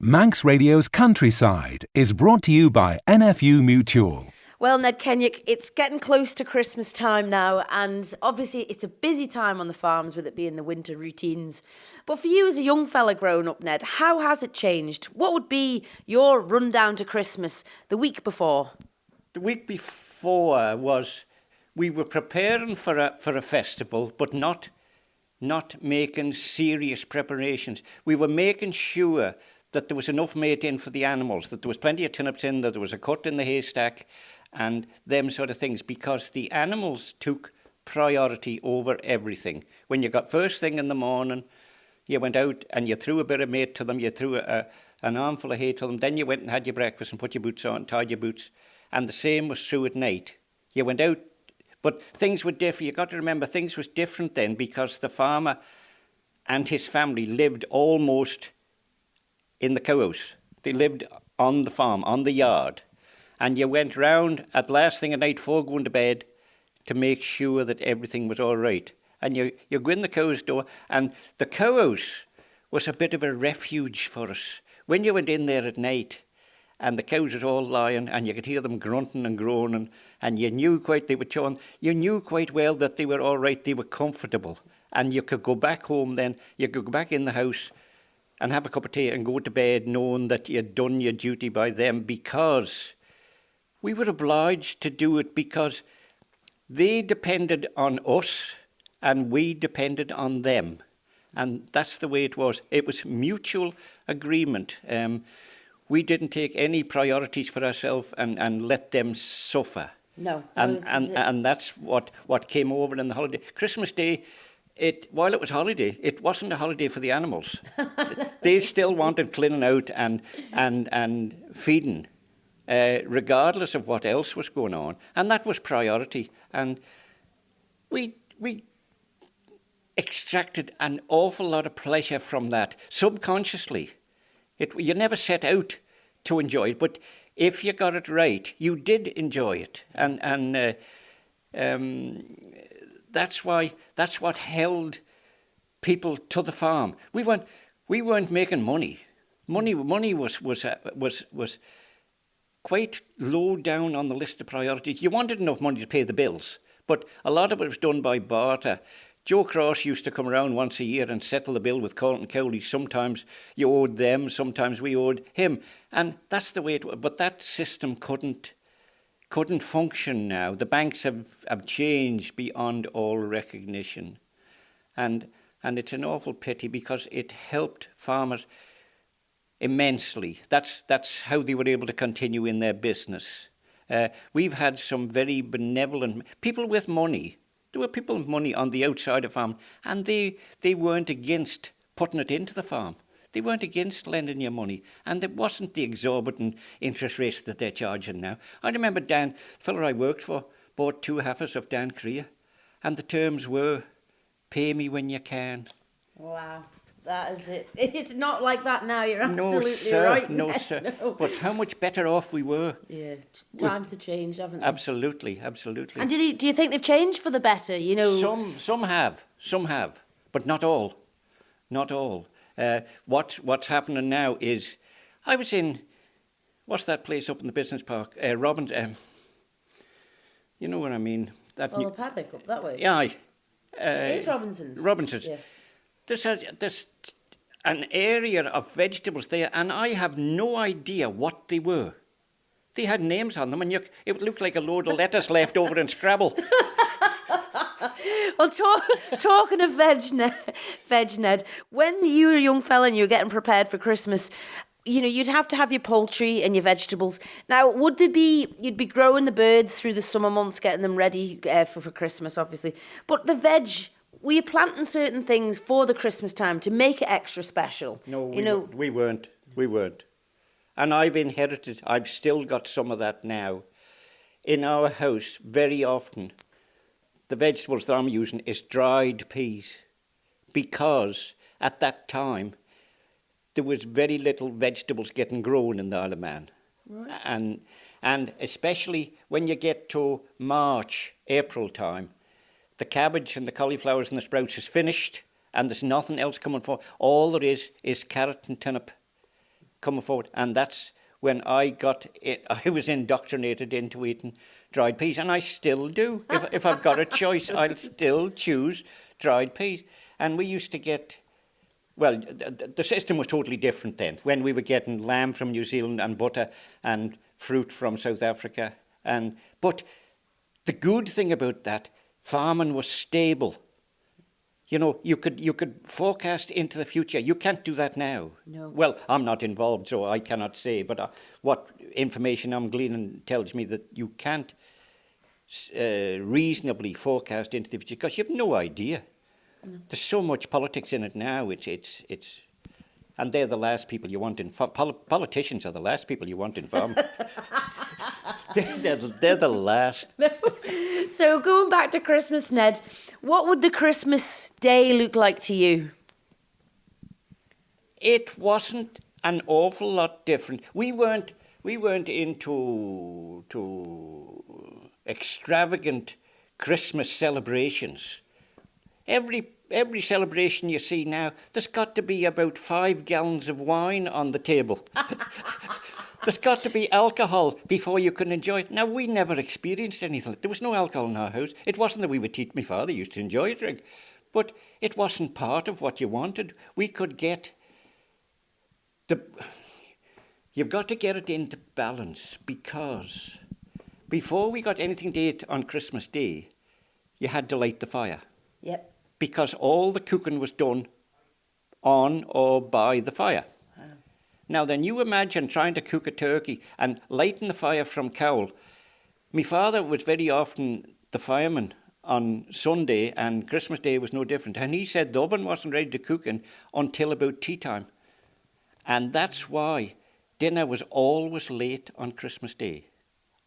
Manx Radio's Countryside is brought to you by NFU Mutual. Well, Ned Kennaugh, it's getting close to Christmas time now, and obviously it's a busy time on the farms with it being the winter routines. But for you as a young fella growing up, Ned, how has it changed? What would be your rundown to Christmas the week before? The week before was we were preparing for a festival, but not making serious preparations. We were making sure that there was enough made in for the animals, that there was plenty of turnips in, that there was a cut in the haystack, and them sort of things, because the animals took priority over everything. When you got first thing in the morning, you went out and you threw a bit of mate to them, you threw an armful of hay to them, then you went and had your breakfast and put your boots on, tied your boots, and the same was true at night. You went out, but things were different. You got to remember, things was different then, because the farmer and his family lived almost in the cowhouse. They lived on the farm, on the yard. And you went round at last thing at night before going to bed to make sure that everything was all right. And you go in the cow's door, and the cowhouse was a bit of a refuge for us. When you went in there at night, and the cows were all lying, and you could hear them grunting and groaning, and you knew quite well that they were all right, they were comfortable. And you could go back home then, you could go back in the house and have a cup of tea and go to bed knowing that you'd done your duty by them, because we were obliged to do it, because they depended on us and we depended on them. And that's the way it was. It was mutual agreement. We didn't take any priorities for ourselves and let them suffer. No. And that's what came over in the holiday. Christmas Day, while it was holiday, it wasn't a holiday for the animals. They still wanted cleaning out and feeding, regardless of what else was going on. And that was priority. And we extracted an awful lot of pleasure from that, subconsciously. You never set out to enjoy it, but if you got it right, you did enjoy it. And that's what held people to the farm. We weren't making money. Money was quite low down on the list of priorities. You wanted enough money to pay the bills, but a lot of it was done by barter. Joe Cross used to come around once a year and settle the bill with Colton Cowley. Sometimes you owed them, sometimes we owed him, and that's the way it was. But that system couldn't function now. The banks have changed beyond all recognition. And it's an awful pity, because it helped farmers immensely. That's how they were able to continue in their business. We've had some very benevolent people with money. There were people with money on the outside of farm, and they weren't against putting it into the farm. They weren't against lending you money, and it wasn't the exorbitant interest rates that they're charging now. I remember Dan, the fellow I worked for, bought 2 heifers of Dan Kirree, and the terms were, pay me when you can. Wow, that is it. It's not like that now, you're absolutely right. No, sir. No. But how much better off we were. Yeah, times have changed, haven't they? Absolutely. And do you think they've changed for the better, you know? Some have, but not all. Not all. What's happening now is, I was in, what's that place up in the business park? Robbins, you know what I mean? The paddock up that way. Yeah. It is Robinson's. Robinson's. Yeah. There's an area of vegetables there, and I have no idea what they were. They had names on them, and it looked like a load of lettuce left over in Scrabble. Well, talking of veg, Ned, when you were a young fella and you were getting prepared for Christmas, you know, you'd have to have your poultry and your vegetables. Now, you'd be growing the birds through the summer months, getting them ready for Christmas, obviously. But the veg, were you planting certain things for the Christmas time to make it extra special? No, we weren't. And I've still got some of that now. In our house, very often, the vegetables that I'm using is dried peas, because at that time there was very little vegetables getting grown in the Isle of Man. Right. And especially when you get to March, April time, the cabbage and the cauliflowers and the sprouts is finished, and there's nothing else coming for. All there is carrot and turnip coming forward. And that's when I was indoctrinated into eating dried peas, and I still do. If I've got a choice, I'll still choose dried peas. And we used to get, well, the system was totally different then, when we were getting lamb from New Zealand and butter and fruit from South Africa. But the good thing about that, farming was stable. You know, you could forecast into the future. You can't do that now. No. Well, I'm not involved, so I cannot say. But what information I'm gleaning tells me that you can't reasonably forecast into the future because you have no idea. No. There's so much politics in it now. It's and they're the last people you want in politicians are the last people you want in farming. they're the last. No. So going back to Christmas, Ned, what would the Christmas day look like to you? It wasn't an awful lot different. We weren't into extravagant Christmas celebrations. Every celebration you see now, there's got to be about 5 gallons of wine on the table. There's got to be alcohol before you can enjoy it. Now, we never experienced anything. There was no alcohol in our house. It wasn't that we would teach. My father used to enjoy a drink, but it wasn't part of what you wanted. We could get you've got to get it into balance, because before we got anything to eat on Christmas Day, you had to light the fire. Yep. Because all the cooking was done on or by the fire. Wow. Now then, you imagine trying to cook a turkey and lighting the fire from coal. My father was very often the fireman on Sunday, and Christmas Day was no different. And he said the oven wasn't ready to cook in until about tea time. And that's why dinner was always late on Christmas Day.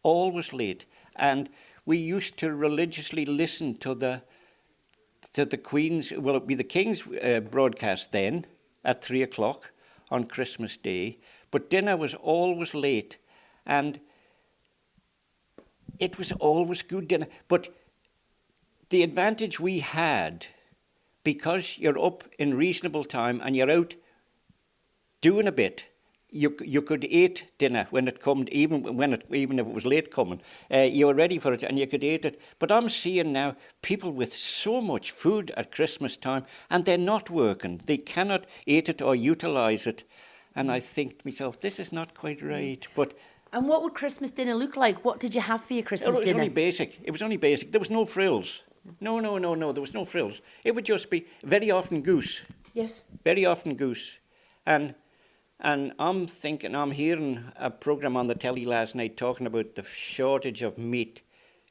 Always late. And we used to religiously listen to the Queen's, well, it'd be the King's broadcast then at 3 o'clock on Christmas Day. But dinner was always late, and it was always good dinner. But the advantage we had, because you're up in reasonable time and you're out doing a bit, you could eat dinner when it come, even if it was late coming. You were ready for it and you could eat it. But I'm seeing now people with so much food at Christmas time, and they're not working. They cannot eat it or utilise it. And I think to myself, this is not quite right. And what would Christmas dinner look like? What did you have for your Christmas dinner? It was only basic. There was no frills. No. There was no frills. It would just be very often goose. Yes. Very often goose. And I'm hearing a programme on the telly last night talking about the shortage of meat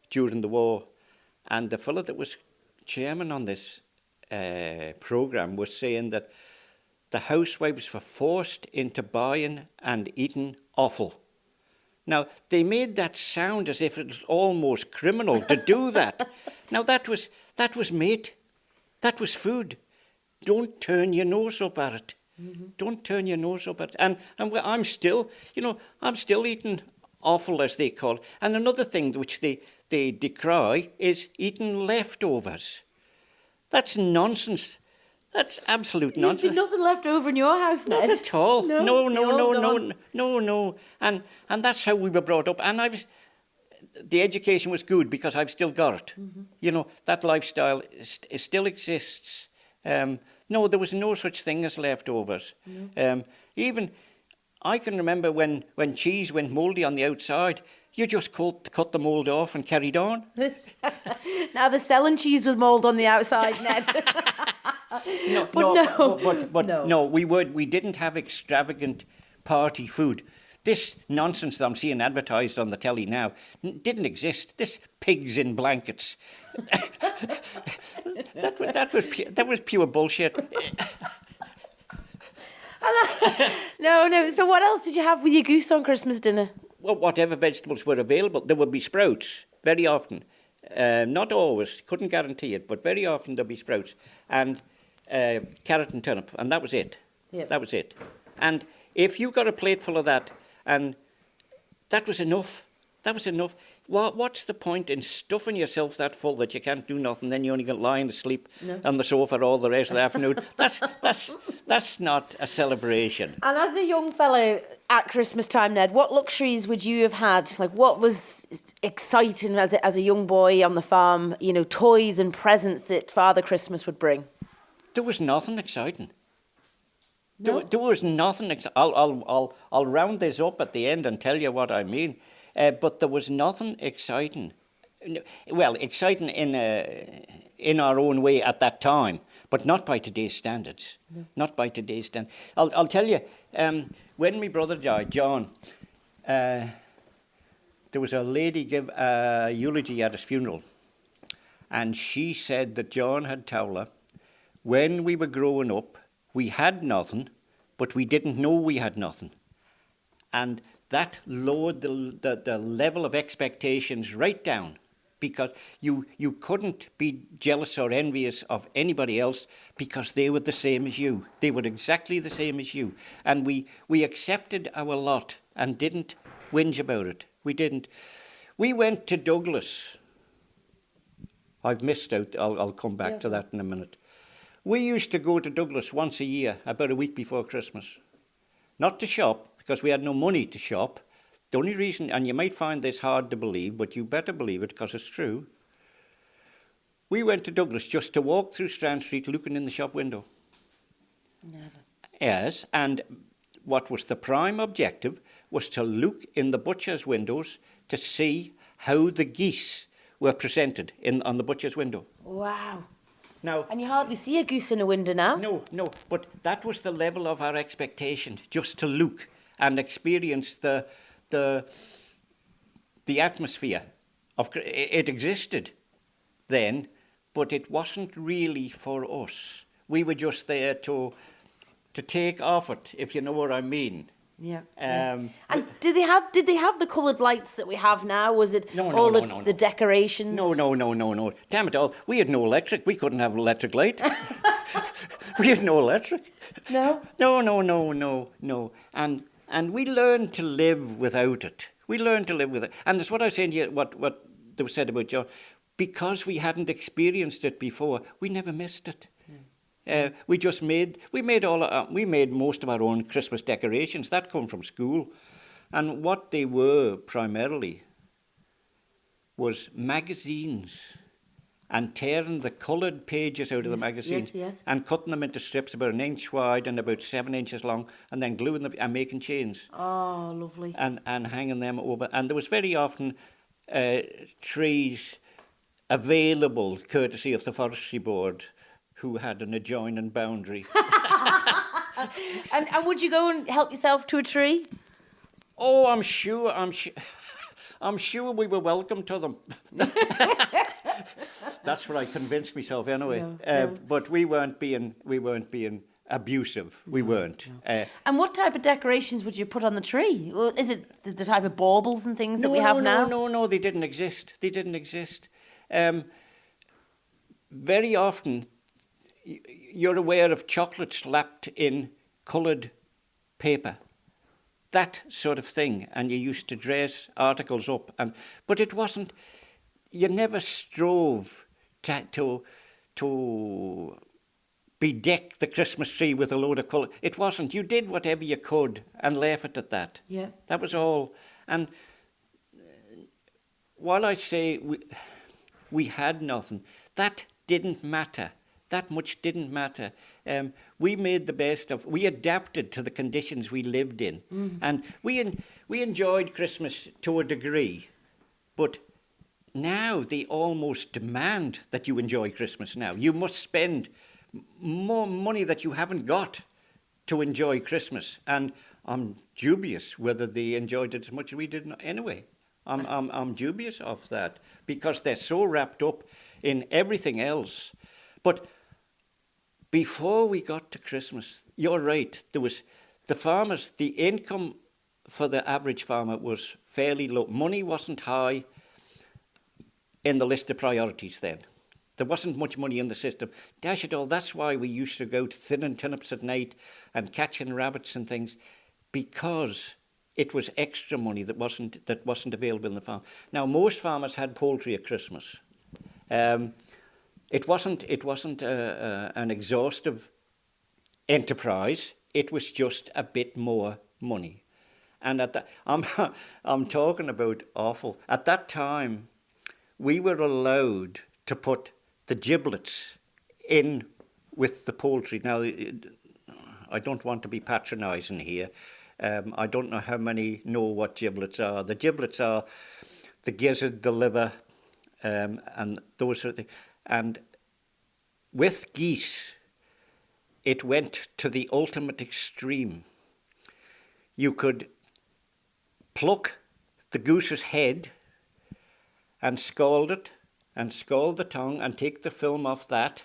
during the war. And the fellow that was chairman on this programme was saying that the housewives were forced into buying and eating offal. Now, they made that sound as if it was almost criminal to do that. Now, that was meat. That was food. Don't turn your nose up at it. Mm-hmm. Don't turn your nose up at it. And I'm still eating offal, as they call it. And another thing which they decry is eating leftovers. That's nonsense. That's absolute nonsense. There's nothing left over in your house, Ned. Not at all. No. And that's how we were brought up. And the education was good because I've still got it. Mm-hmm. You know, that lifestyle still exists. No, there was no such thing as leftovers. Mm-hmm. Even I can remember when cheese went mouldy on the outside, you just cut the mould off and carried on. Now they're selling cheese with mould on the outside, Ned. No, we didn't have extravagant party food. This nonsense that I'm seeing advertised on the telly now didn't exist. This pigs in blankets. that was pure bullshit. No. So what else did you have with your goose on Christmas dinner? Well, whatever vegetables were available. There would be sprouts very often. Not always, couldn't guarantee it, but very often there'd be sprouts. And carrot and turnip, and that was it. Yep. That was it. And if you got a plate full of that, and that was enough. That was enough. What's the point in stuffing yourself that full that you can't do nothing, then you only get lying asleep on the sofa all the rest of the afternoon? That's not a celebration. And as a young fellow at Christmas time, Ned, what luxuries would you have had? Like, what was exciting as a young boy on the farm? You know, toys and presents that Father Christmas would bring. There was nothing exciting. No? There was nothing. I'll round this up at the end and tell you what I mean. But there was nothing exciting. Well, exciting in our own way at that time, but not by today's standards. No. Not by today's standards. I'll tell you, when my brother died, John, there was a lady give a eulogy at his funeral, and she said that John had told her, when we were growing up, we had nothing, but we didn't know we had nothing. And that lowered the level of expectations right down, because you couldn't be jealous or envious of anybody else because they were the same as you. They were exactly the same as you. And we accepted our lot and didn't whinge about it. We didn't. We went to Douglas. I've missed out. I'll come back to that in a minute. We used to go to Douglas once a year, about a week before Christmas. Not to shop, because we had no money to shop. The only reason, and you might find this hard to believe, but you better believe it because it's true. We went to Douglas just to walk through Strand Street looking in the shop window. Never. Yes, and what was the prime objective was to look in the butcher's windows to see how the geese were presented on the butcher's window. Wow. Now, And you hardly see a goose in a window now. No, but that was the level of our expectation, just to look and experience the atmosphere of it existed then, but it wasn't really for us. We were just there to take off it, if you know what I mean. Yeah. Um, And did they have the coloured lights that we have now? Was it No. the decorations? No. Damn it all. We had no electric. We couldn't have an electric light. We had no electric. No? No. And we learned to live without it. We learned to live with it. And that's what I was saying to you, what they said about John. Because we hadn't experienced it before, we never missed it. We made most of our own Christmas decorations. That come from school. And what they were primarily was magazines, and tearing the coloured pages out of the magazines and cutting them into strips about 1 inch wide and about 7 inches long, and then gluing them and making chains. Oh, lovely. And hanging them over. And there was very often trees available courtesy of the Forestry Board, who had an adjoining boundary. And would you go and help yourself to a tree? Oh, I'm sure we were welcome to them. That's what I convinced myself anyway. No. But we weren't being abusive. We weren't. No. And what type of decorations would you put on the tree? Is it the type of baubles and things that we have now? No, they didn't exist. Very often, you're aware of chocolates wrapped in coloured paper, that sort of thing, and you used to dress articles up, but it wasn't. You never strove to bedeck the Christmas tree with a load of colour. It wasn't. You did whatever you could and laugh at that. Yeah, that was all. And while I say we had nothing, that didn't matter. That much didn't matter. We made the best of. We adapted to the conditions we lived in, and we enjoyed Christmas to a degree, but now they almost demand that you enjoy Christmas. Now you must spend more money that you haven't got to enjoy Christmas, and I'm dubious whether they enjoyed it as much as we did anyway. I'm dubious of that because they're so wrapped up in everything else, but. Before we got to Christmas, you're right, there was the farmers, the income for the average farmer was fairly low. Money wasn't high in the list of priorities then. There wasn't much money in the system. Dash it all, that's why we used to go to thinning turnips at night and catching rabbits and things, because it was extra money that wasn't available in the farm. Now, most farmers had poultry at Christmas. It wasn't an exhaustive enterprise. It was just a bit more money. And at that, I'm talking about awful. At that time, we were allowed to put the giblets in with the poultry. Now, I don't want to be patronising here. I don't know how many know what giblets are. The giblets are the gizzard, the liver, and those sort of things. And with geese, it went to the ultimate extreme. You could pluck the goose's head and scald it, and scald the tongue, and take the film off that,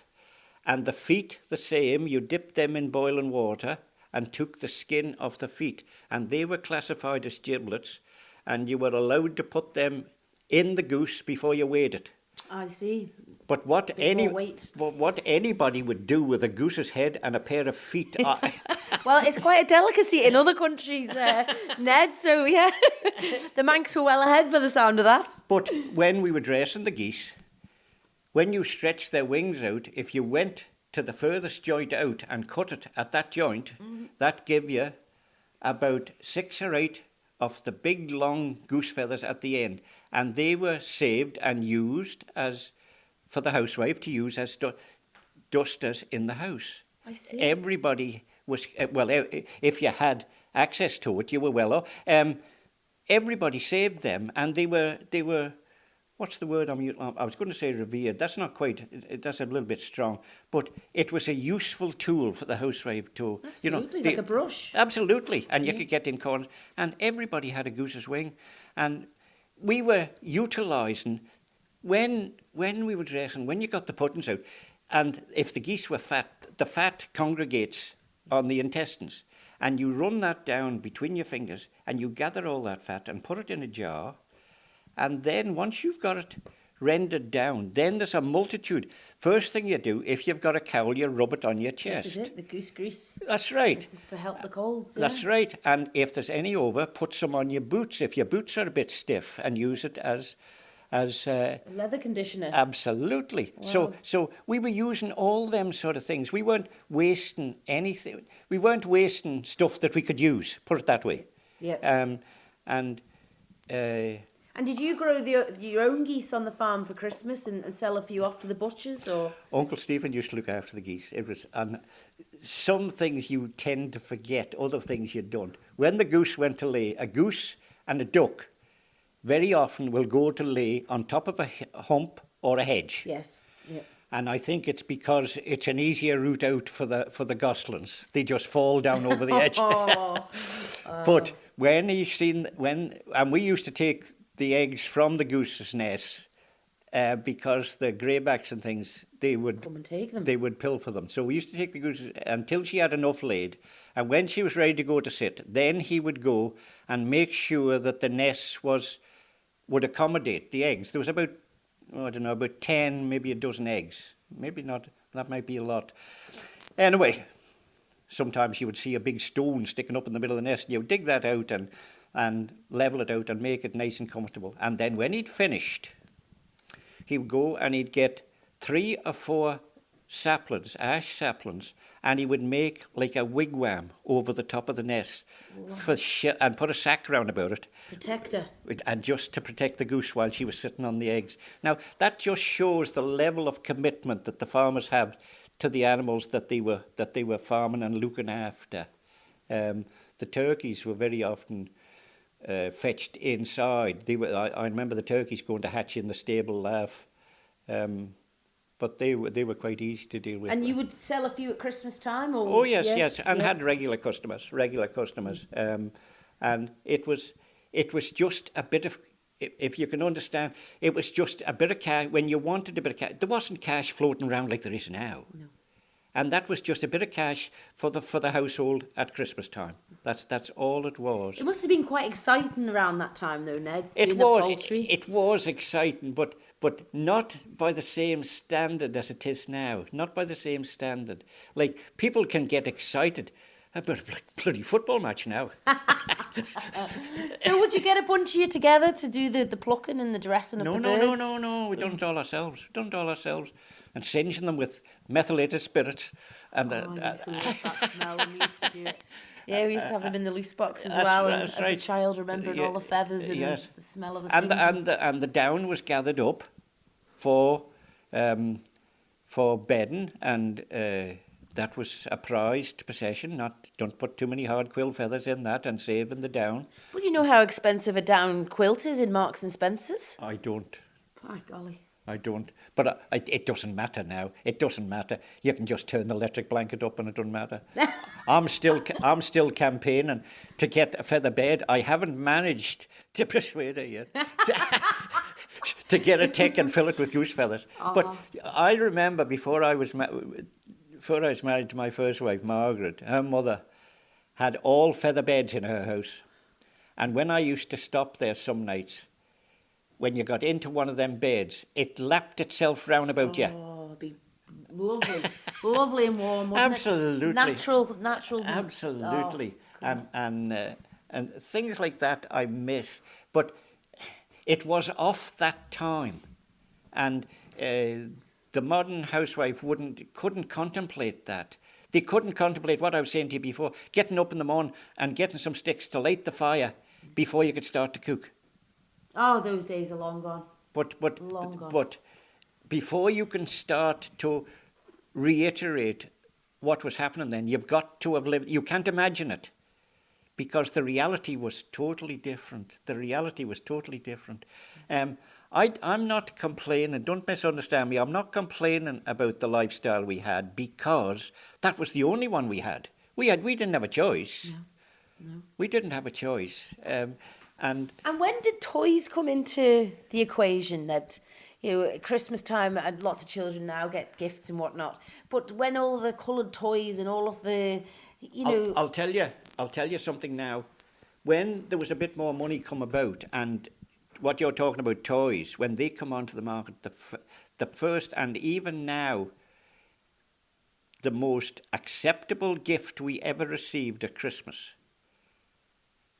and the feet the same. You dipped them in boiling water and took the skin off the feet, and they were classified as giblets, and you were allowed to put them in the goose before you weighed it. I see. But what weight. anybody would do with a goose's head and a pair of feet... Well, it's quite a delicacy in other countries, Ned, so yeah. The Manx were well ahead by the sound of that. But when we were dressing the geese, when you stretched their wings out, if you went to the furthest joint out and cut it at that joint, that gave you about 6 or 8 of the big long goose feathers at the end, and they were saved and used as for the housewife to use as dusters in the house. I see. Everybody was if you had access to it, you were well off. Everybody saved them, and they were. What's the word I was going to say revered. That's not quite. That's a little bit strong, but it was a useful tool for the housewife to, Absolutely, like a brush. Absolutely, and you could get in corners, and everybody had a goose's wing, and we were utilising when we were dressing. When you got the puddings out, and if the geese were fat, the fat congregates on the intestines, and you run that down between your fingers, and you gather all that fat and put it in a jar. And then once you've got it rendered down, then there's a multitude. First thing you do, if you've got a cowl, you rub it on your chest. This is it, the goose grease. That's right. This is for help the colds. That's right. And if there's any over, put some on your boots. If your boots are a bit stiff, and use it as a leather conditioner. Absolutely. Wow. So we were using all them sort of things. We weren't wasting anything. We weren't wasting stuff that we could use. Put it that way. Yeah. And did you grow your own geese on the farm for Christmas and sell a few off to the butchers, or? Uncle Stephen used to look after the geese. It was, and some things you tend to forget, other things you don't. When the goose went to lay, a goose and a duck very often will go to lay on top of a hump or a hedge. Yes. Yeah. And I think it's because it's an easier route out for the goslings. They just fall down over the edge. But when and we used to take the eggs from the goose's nest because the greybacks and things, they would come and take them. They would pilfer them. So we used to take the goose until she had enough laid, and when she was ready to go to sit, then he would go and make sure that the nest would accommodate the eggs. There was about 10, maybe a dozen eggs. Maybe not. That might be a lot. Anyway, sometimes you would see a big stone sticking up in the middle of the nest, and you would dig that out and level it out and make it nice and comfortable. And then when he'd finished, he would go and he'd get 3 or 4 saplings, ash saplings, and he would make like a wigwam over the top of the nest and put a sack round about it. Protector. And just to protect the goose while she was sitting on the eggs. Now, that just shows the level of commitment that the farmers have to the animals that they were farming and looking after. The turkeys were very often fetched inside. I remember the turkeys going to hatch in the stable laugh, but they were quite easy to deal with. And you would sell a few at Christmas time, or? Oh yes, and had regular customers, and it was just a bit of, if you can understand, it was just a bit of cash. When you wanted a bit of cash, there wasn't cash floating around like there is now. No. And that was just a bit of cash for the household at Christmas time. That's all it was. It must have been quite exciting around that time, though, Ned. It was exciting, but not by the same standard as it is now. Not by the same standard. Like, people can get excited. a bloody football match now. So would you get a bunch of you together to do the plucking and the dressing of the birds? No. We done it all ourselves. And singeing them with methylated spirits. And I used to love that smell when we used to do it. Yeah, we used to have them in the loose box as well, and as a child remembering all the feathers and the smell of the singeing. And the down was gathered up for bedding, and that was a prized possession. Don't put too many hard quill feathers in that, and saving the down. But you know how expensive a down quilt is in Marks and Spencer's? I don't. By golly. I don't. But it doesn't matter now. It doesn't matter. You can just turn the electric blanket up and it doesn't matter. I'm still campaigning to get a feather bed. I haven't managed to persuade her yet to get a tick and fill it with goose feathers. But I remember before I was married to my first wife, Margaret, her mother had all feather beds in her house. And when I used to stop there some nights, when you got into one of them beds, it lapped itself round about you. Oh, it'd be lovely. Lovely and warm, wouldn't Absolutely. it? Natural. Absolutely. Oh, And things like that I miss. But it was off that time. And the modern housewife couldn't contemplate that. They couldn't contemplate what I was saying to you before, getting up in the morning and getting some sticks to light the fire before you could start to cook. Oh, those days are long gone. Long gone. But before you can start to reiterate what was happening then, you've got to have lived. You can't imagine it, because the reality was totally different. I'm not complaining. Don't misunderstand me. I'm not complaining about the lifestyle we had, because that was the only one we had. We didn't have a choice. No. We didn't have a choice. And when did toys come into the equation? That, you know, at Christmas time, and lots of children now get gifts and whatnot. But when all the coloured toys and all of the, you know, I'll tell you something now. When there was a bit more money come about, and what you're talking about, toys, when they come onto the market, the first, and even now, the most acceptable gift we ever received at Christmas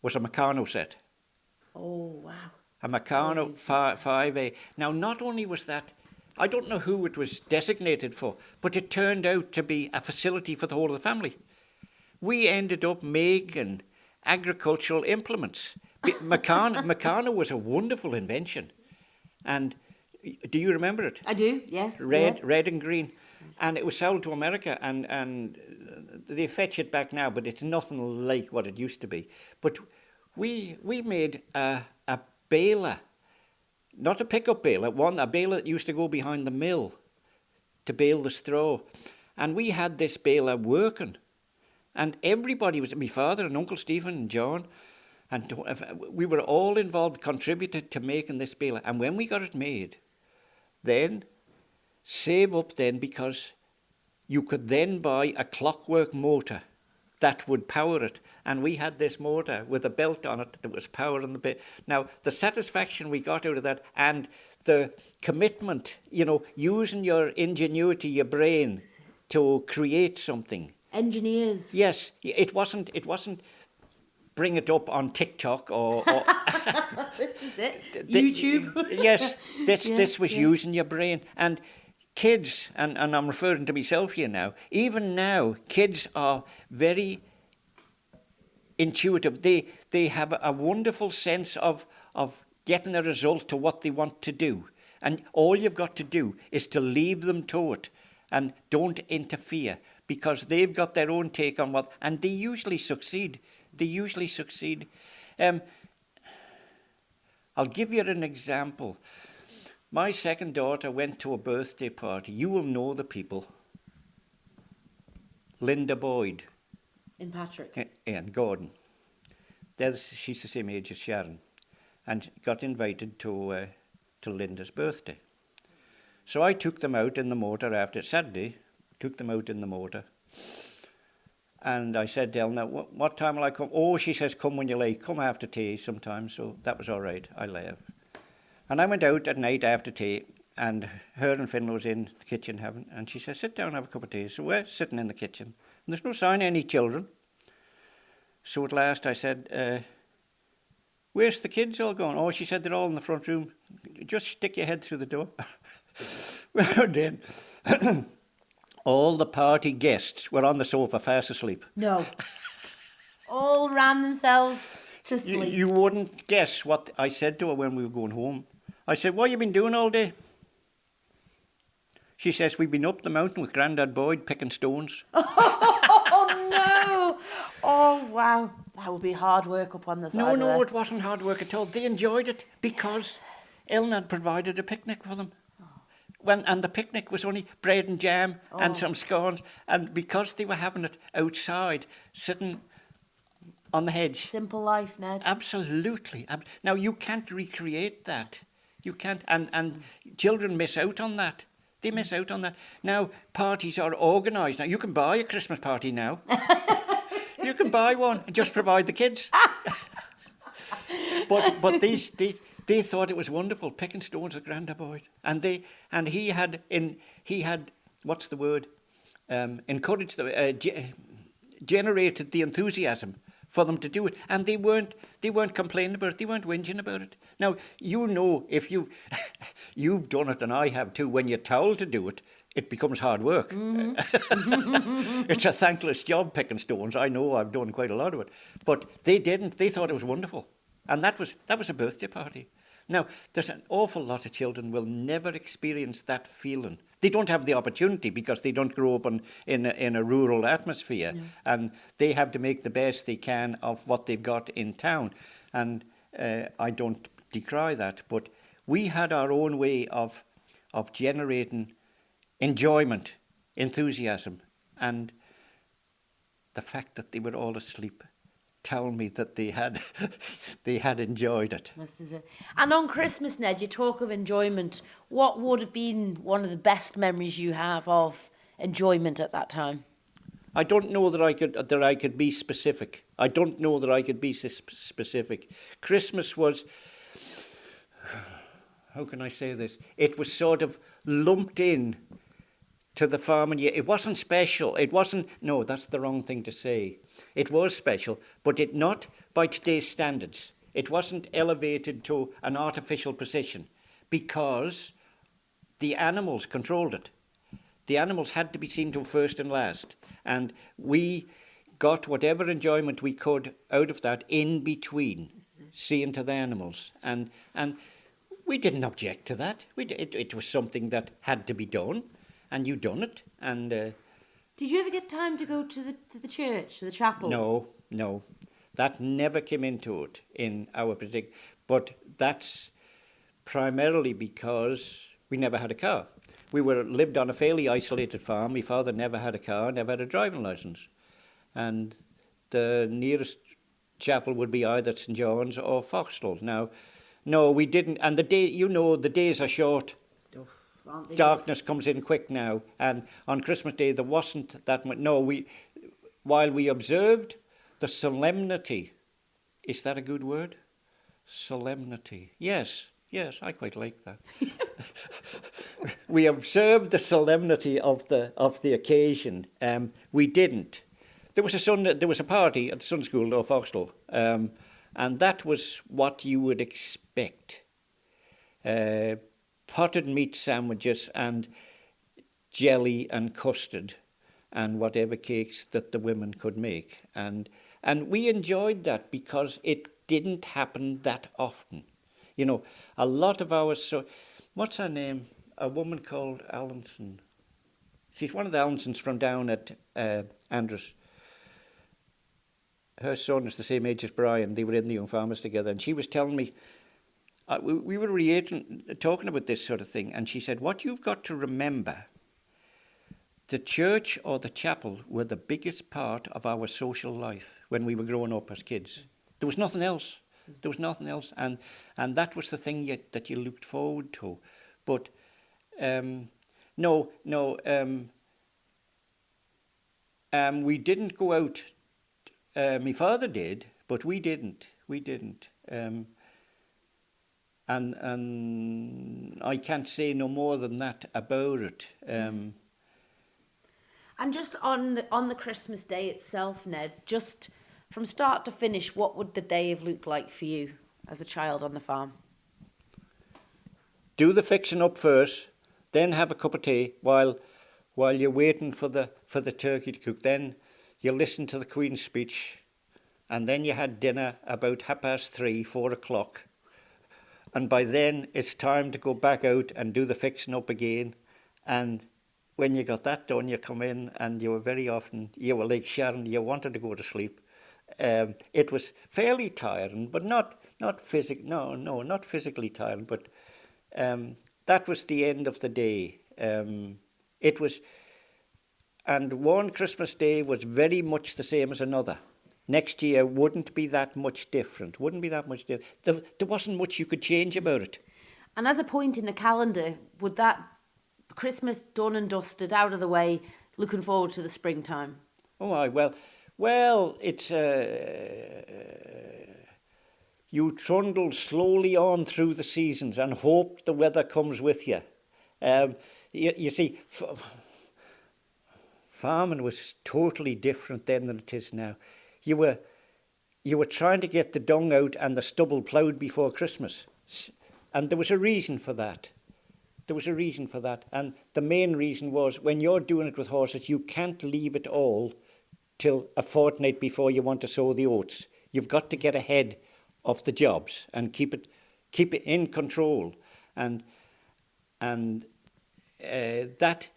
was a Meccano set. Oh, wow. A Meccano 5A. Now, not only was that, I don't know who it was designated for, but it turned out to be a facility for the whole of the family. We ended up making agricultural implements. Meccano was a wonderful invention. And do you remember it? I do, yes. Red and green. And it was sold to America, and they fetch it back now, but it's nothing like what it used to be. But we made a baler, not a pickup baler, a baler that used to go behind the mill to bale the straw. And we had this baler working. And everybody was, my father and Uncle Stephen and John, and we were all involved, contributed to making this baler. And when we got it made, then save up then, because you could then buy a clockwork motor that would power it. And we had this motor with a belt on it that was powering the bit. Now, the satisfaction we got out of that, and the commitment, you know, using your ingenuity, your brain, to create something. Engineers. Yes, it wasn't bring it up on TikTok or This is it. YouTube. Yes, this was using your brain. And kids, and I'm referring to myself here now, even now, kids are very intuitive. They have a wonderful sense of getting a result to what they want to do. And all you've got to do is to leave them to it and don't interfere, because they've got their own take on what, and they usually succeed. I'll give you an example. My second daughter went to a birthday party. You will know the people. Linda Boyd. In Patrick. And Gordon. She's the same age as Sharon. And got invited to Linda's birthday. So I took them out in the motor after Saturday. Took them out in the motor. And I said to Eleanor, what time will I come? Oh, she says, come when you're late. Come after tea sometimes. So that was all right. I left. And I went out at night after tea, and her and Finn was in the kitchen having, and she said, sit down and have a cup of tea. So we're sitting in the kitchen, and there's no sign of any children. So at last I said, where's the kids all gone? Oh, she said, they're all in the front room. Just stick your head through the door. Well, then, all the party guests were on the sofa fast asleep. No. All ran themselves to You, sleep. you wouldn't guess what I said to her when we were going home. I said, what have you been doing all day? She says, we've been up the mountain with Grandad Boyd picking stones. Oh, no. Oh, wow. That would be hard work up on the side of No, there. it wasn't hard work at all. They enjoyed it because Ellen had provided a picnic for them. And the picnic was only bread and jam and some scones. And because they were having it outside, sitting on the hedge. Simple life, Ned. Absolutely. Now, you can't recreate that. You can't. And children miss out on that. They miss out on that. Now, parties are organised. Now, you can buy a Christmas party now. You can buy one and just provide the kids. but they thought it was wonderful, picking stones at Grandad Boyd. And he had what's the word? Encouraged them, generated the enthusiasm for them to do it. And they weren't complaining about it. They weren't whinging about it. Now, you know, if you've done it, and I have too, when you're told to do it, it becomes hard work. Mm-hmm. It's a thankless job picking stones. I know, I've done quite a lot of it. But they didn't. They thought it was wonderful. And that was a birthday party. Now, there's an awful lot of children will never experience that feeling. They don't have the opportunity because they don't grow up in a rural atmosphere. Yeah. And they have to make the best they can of what they've got in town. And I don't decry that. But we had our own way of generating enjoyment, enthusiasm. And the fact that they were all asleep tell me that they had enjoyed it. This is it. And on Christmas, Ned, you talk of enjoyment. What would have been one of the best memories you have of enjoyment at that time? I don't know that I could be specific. I don't know that I could be specific. Christmas was, how can I say this? It was sort of lumped in to the farming year. It wasn't special. It wasn't, no, that's the wrong thing to say. It was special, but it not by today's standards. It wasn't elevated to an artificial position because the animals controlled it. The animals had to be seen to first and last. And we got whatever enjoyment we could out of that in between, seeing to the animals. And we didn't object to that. It was something that had to be done. And you done it, and... Did you ever get time to go to the church, to the chapel? No. That never came into it in our particular... But that's primarily because we never had a car. We lived on a fairly isolated farm. My father never had a car, never had a driving licence. And the nearest chapel would be either St John's or Foxtel. Now, no, we didn't. And the days are short. Darkness comes in quick now, and on Christmas Day there wasn't that much. No, while we observed the solemnity, is that a good word? Solemnity. Yes, I quite like that. We observed the solemnity of the occasion. We didn't. There was a party at the Sunday School of Foxtel, and that was what you would expect. Potted meat sandwiches and jelly and custard and whatever cakes that the women could make. And we enjoyed that because it didn't happen that often. You know, a lot of ours... what's her name? A woman called Allinson. She's one of the Allinsons from down at Andrews. Her son is the same age as Brian. They were in the Young Farmers together. And she was telling me, we were talking about this sort of thing, and she said, what you've got to remember, the church or the chapel were the biggest part of our social life when we were growing up as kids. There was nothing else. And that was the thing that you looked forward to. But we didn't go out. My father did, but we didn't. And I can't say no more than that about it. And just on the Christmas Day itself, Ned, just from start to finish, what would the day have looked like for you as a child on the farm? Do the fixing up first, then have a cup of tea while you're waiting for the turkey to cook. Then you listen to the Queen's speech, and then you had dinner about 3:30, 4 o'clock. And by then it's time to go back out and do the fixing up again. And when you got that done, you come in, and you were like Sharon, you wanted to go to sleep. It was fairly tiring, but not physically tiring, but that was the end of the day. It was, and one Christmas Day was very much the same as another. Next year wouldn't be that much different. There wasn't much you could change about it. And as a point in the calendar, would that Christmas done and dusted, out of the way, looking forward to the springtime? Oh, well, it's you trundle slowly on through the seasons and hope the weather comes with you. You see, farming was totally different then than it is now. You were trying to get the dung out and the stubble ploughed before Christmas, and there was a reason for that. And the main reason was, when you're doing it with horses, you can't leave it all till a fortnight before you want to sow the oats. You've got to get ahead of the jobs and keep it in control, and that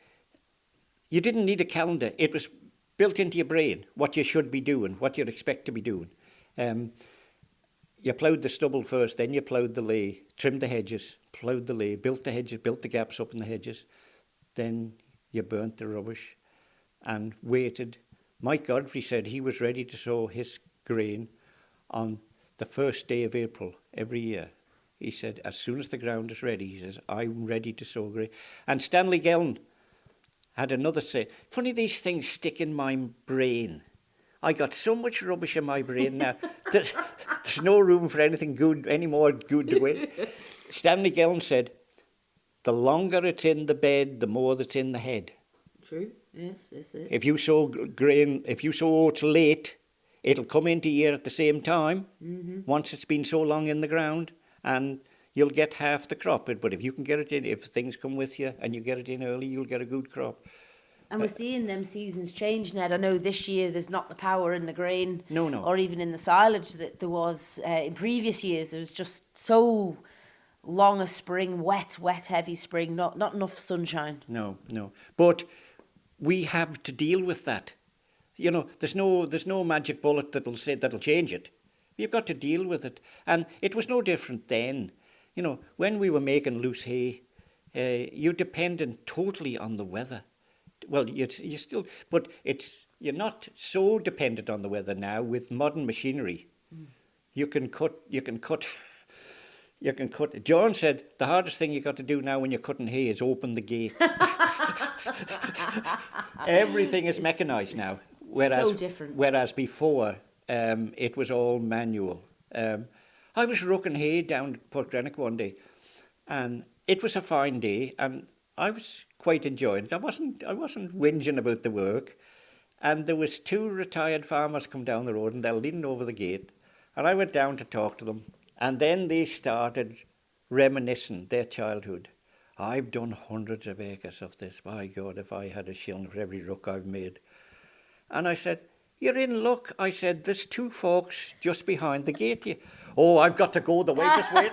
you didn't need a calendar. It was built into your brain what you should be doing, what you'd expect to be doing. You ploughed the stubble first, then you ploughed the lay, trimmed the hedges, ploughed the lay, built the hedges, built the gaps up in the hedges. Then you burnt the rubbish and waited. Mike Godfrey said he was ready to sow his grain on the first day of April every year. He said, as soon as the ground is ready, he says, I'm ready to sow grain. And Stanley Gellin had another say. Funny, these things stick in my brain. I got so much rubbish in my brain now. There's no room for anything good, any more good to go in. Stanley Gellin said, the longer it's in the bed, the more that's in the head. True. Yes, that's it. If you sow grain, if you sow oats late, it'll come into ear at the same time, once it's been so long in the ground, and you'll get half the crop. But if you can get it in, if things come with you and you get it in early, you'll get a good crop. And we're seeing them seasons change, Ned. I know this year there's not the power in the grain, No. or even in the silage that there was in previous years. It was just so long a spring, wet, heavy spring, not enough sunshine. No. But we have to deal with that. You know, there's no magic bullet that'll change it. You've got to deal with it. And it was no different then. You know, when we were making loose hay, you depended totally on the weather. Well, you still, but you're not so dependent on the weather now with modern machinery. You can cut. John said the hardest thing you got to do now when you're cutting hay is open the gate. Everything is mechanised now. So different. Whereas before, it was all manual. I was rooking hay down at Port Greenock one day, and it was a fine day, and I was quite enjoying it. I wasn't whinging about the work, and there was two retired farmers come down the road, and they're leaning over the gate, and I went down to talk to them, and then they started reminiscing their childhood. I've done hundreds of acres of this. My God, if I had a shilling for every rook I've made. And I said, you're in luck. I said, there's two folks just behind the gate. Oh, I've got to go the way this way.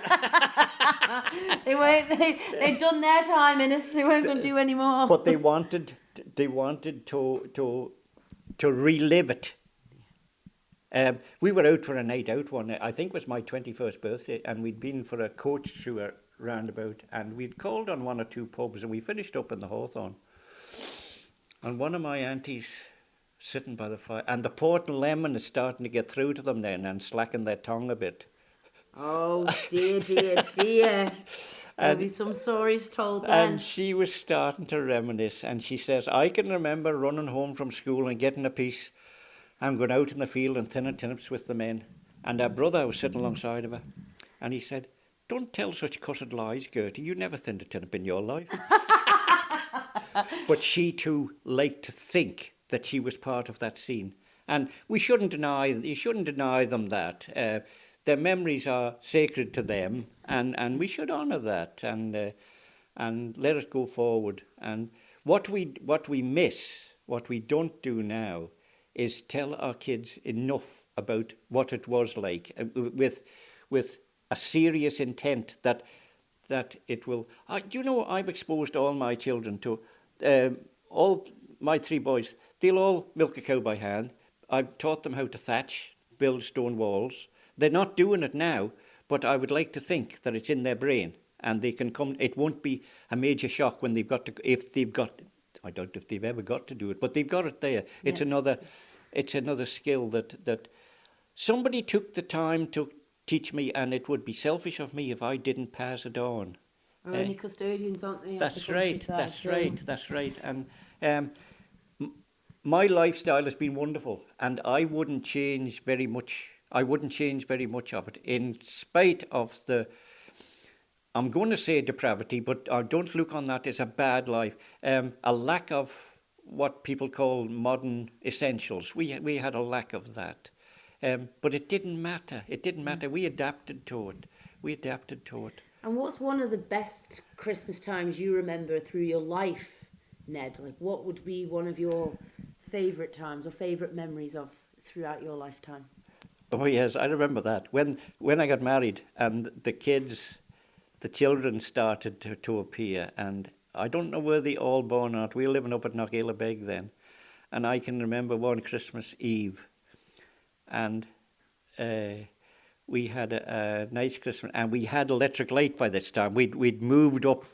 They'd done their time in it. They weren't going to do any more. But they wanted to relive it. We were out for a night out one night. I think it was my 21st birthday, and we'd been for a coach tour roundabout, and we'd called on one or two pubs, and we finished up in the Hawthorn. And one of my aunties sitting by the fire, and the port and lemon is starting to get through to them then and slacken their tongue a bit. Oh, dear. There'll be some stories told then. And she was starting to reminisce, and she says, I can remember running home from school and getting a piece and going out in the field and thinning turnips with the men. And her brother was sitting alongside of her, and he said, don't tell such cussed lies, Gertie, you never thinned a turnip in your life. But she too liked to think that she was part of that scene. And you shouldn't deny them that. Their memories are sacred to them, and we should honour that and let it go forward. And what we miss, what we don't do now, is tell our kids enough about what it was like, with a serious intent that it will. Do you know, I've exposed all my children to all my 3 boys. They'll all milk a cow by hand. I've taught them how to thatch, build stone walls. They're not doing it now, but I would like to think that it's in their brain, and they can come. It won't be a major shock when they've got to. If they've got, I don't know if they've ever got to do it, but they've got it there. It's another skill that somebody took the time to teach me, and it would be selfish of me if I didn't pass it on. Only custodians, aren't they? That's right. That's right. And my lifestyle has been wonderful, and I wouldn't change very much. I wouldn't change very much of it, in spite of the, I'm going to say depravity, but I don't look on that as a bad life. A lack of what people call modern essentials. We had a lack of that. But it didn't matter. It didn't matter. We adapted to it. And what's one of the best Christmas times you remember through your life, Ned? Like, what would be one of your favourite times or favourite memories of throughout your lifetime? Oh yes, I remember that. When I got married and the children started to appear, and I don't know where they all born or not. We were living up at Knockhalebeg then, and I can remember one Christmas Eve, and we had a nice Christmas, and we had electric light by this time. We'd moved up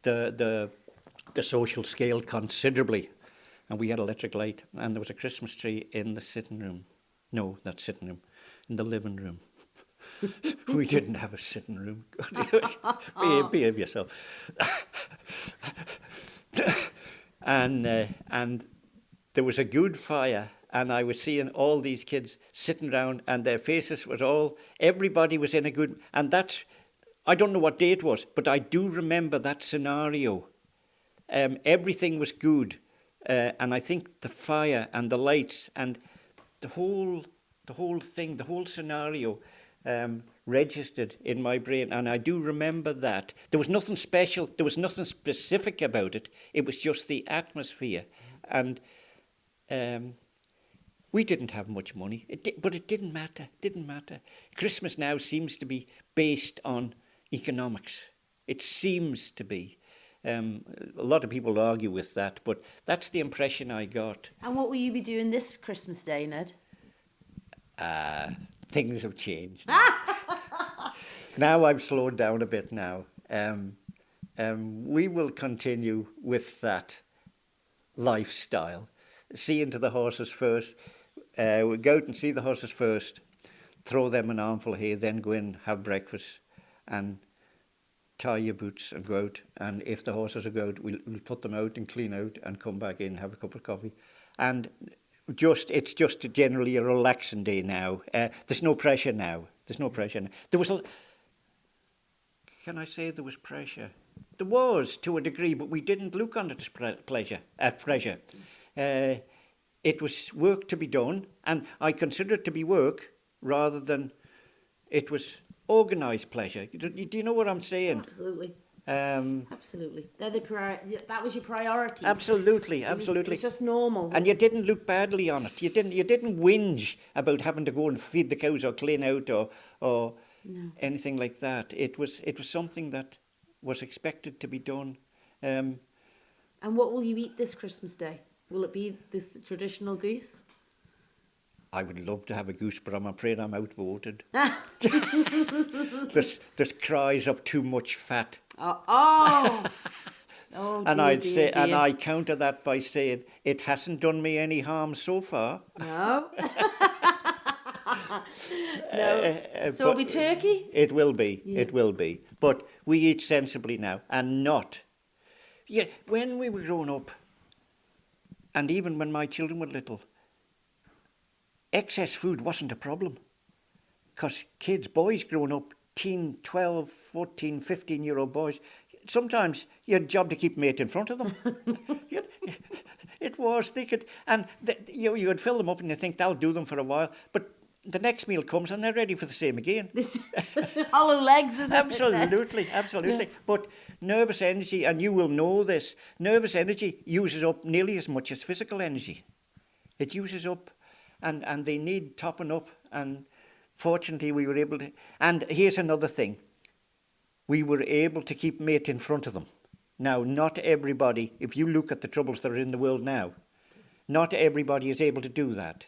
the social scale considerably, and we had electric light, and there was a Christmas tree in the sitting room. No, not sitting room, in the living room. We didn't have a sitting room. Behave yourself. And there was a good fire, and I was seeing all these kids sitting around, and their faces was everybody was in a good, and that's, I don't know what day it was, but I do remember that scenario. Everything was good, and I think the fire and the lights and the whole thing, the whole scenario registered in my brain, and I do remember that. There was nothing special, there was nothing specific about it. It was just the atmosphere, and we didn't have much money, but it didn't matter. Christmas now seems to be based on economics. It seems to be. A lot of people argue with that, but that's the impression I got. And what will you be doing this Christmas Day, Ned? Things have changed now. Now I've slowed down a bit now. We will continue with that lifestyle. See into the horses first. We'll go out and see the horses first, throw them an armful of hay, then go in, have breakfast, and tie your boots and go out. And if the horses are good, we'll put them out and clean out and come back in, have a cup of coffee. And it's just generally a relaxing day now. There's no pressure now. There was can I say there was pressure? There was, to a degree, but we didn't look on it as pressure. It was work to be done, and I consider it to be work rather than it was organised pleasure. Do you know what I'm saying? Absolutely. Absolutely. That was your priority. Absolutely. It was just normal. And you didn't look badly on it. You didn't whinge about having to go and feed the cows or clean out or anything like that. It was something that was expected to be done. And what will you eat this Christmas Day? Will it be this traditional goose? I would love to have a goose, but I'm afraid I'm outvoted. There's cries of too much fat. Oh, And dear, I'd dear, say, dear. and I counter that by saying it hasn't done me any harm so far. No. No. So it'll be turkey? It will be. Yeah. It will be. But we eat sensibly now, and not. Yeah, when we were growing up, and even when my children were little, excess food wasn't a problem. Because kids, boys growing up, 12, 14, 15-year-old boys, sometimes you had a job to keep mate in front of them. It was. They could, and you would fill them up and you think they'll do them for a while, but the next meal comes and they're ready for the same again. This hollow legs, isn't Absolutely. Yeah. But nervous energy, and you will know this, nervous energy uses up nearly as much as physical energy. It uses up, and they need topping up, and fortunately we were able to. And here's another thing. We were able to keep mate in front of them. Now, not everybody, if you look at the troubles that are in the world now, not everybody is able to do that.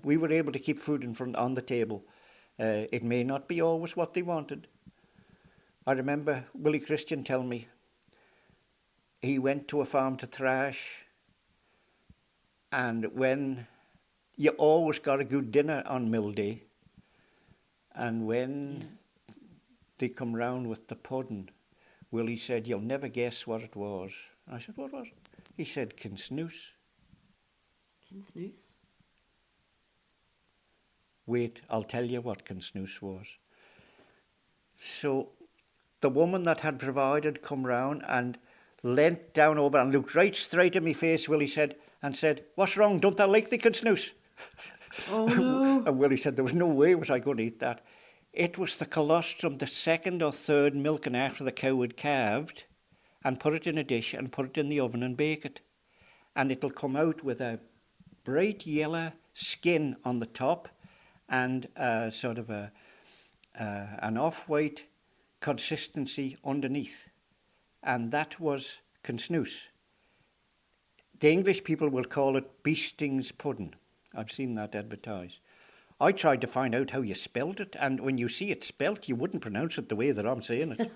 We were able to keep food in front on the table. It may not be always what they wanted. I remember Willie Christian tell me he went to a farm to thrash, and when you always got a good dinner on mill day, and when they come round with the pudding, Willie said, "You'll never guess what it was." I said, "What was it?" He said, "Kinsnoose." Kinsnoose? Wait, I'll tell you what kinsnoose was. So the woman that had provided come round and leant down over and looked right straight in my face, Willie said, and said, "What's wrong? Don't I like the kinsnoose?" Oh, no. And Willie said there was no way was I going to eat that. It was the colostrum, the second or third milking after the cow had calved, and put it in a dish and put it in the oven and bake it. And it'll come out with a bright yellow skin on the top and sort of an off-white consistency underneath. And that was kinsnoose. The English people will call it Beesting's pudding. I've seen that advertised. I tried to find out how you spelled it, and when you see it spelt, you wouldn't pronounce it the way that I'm saying it.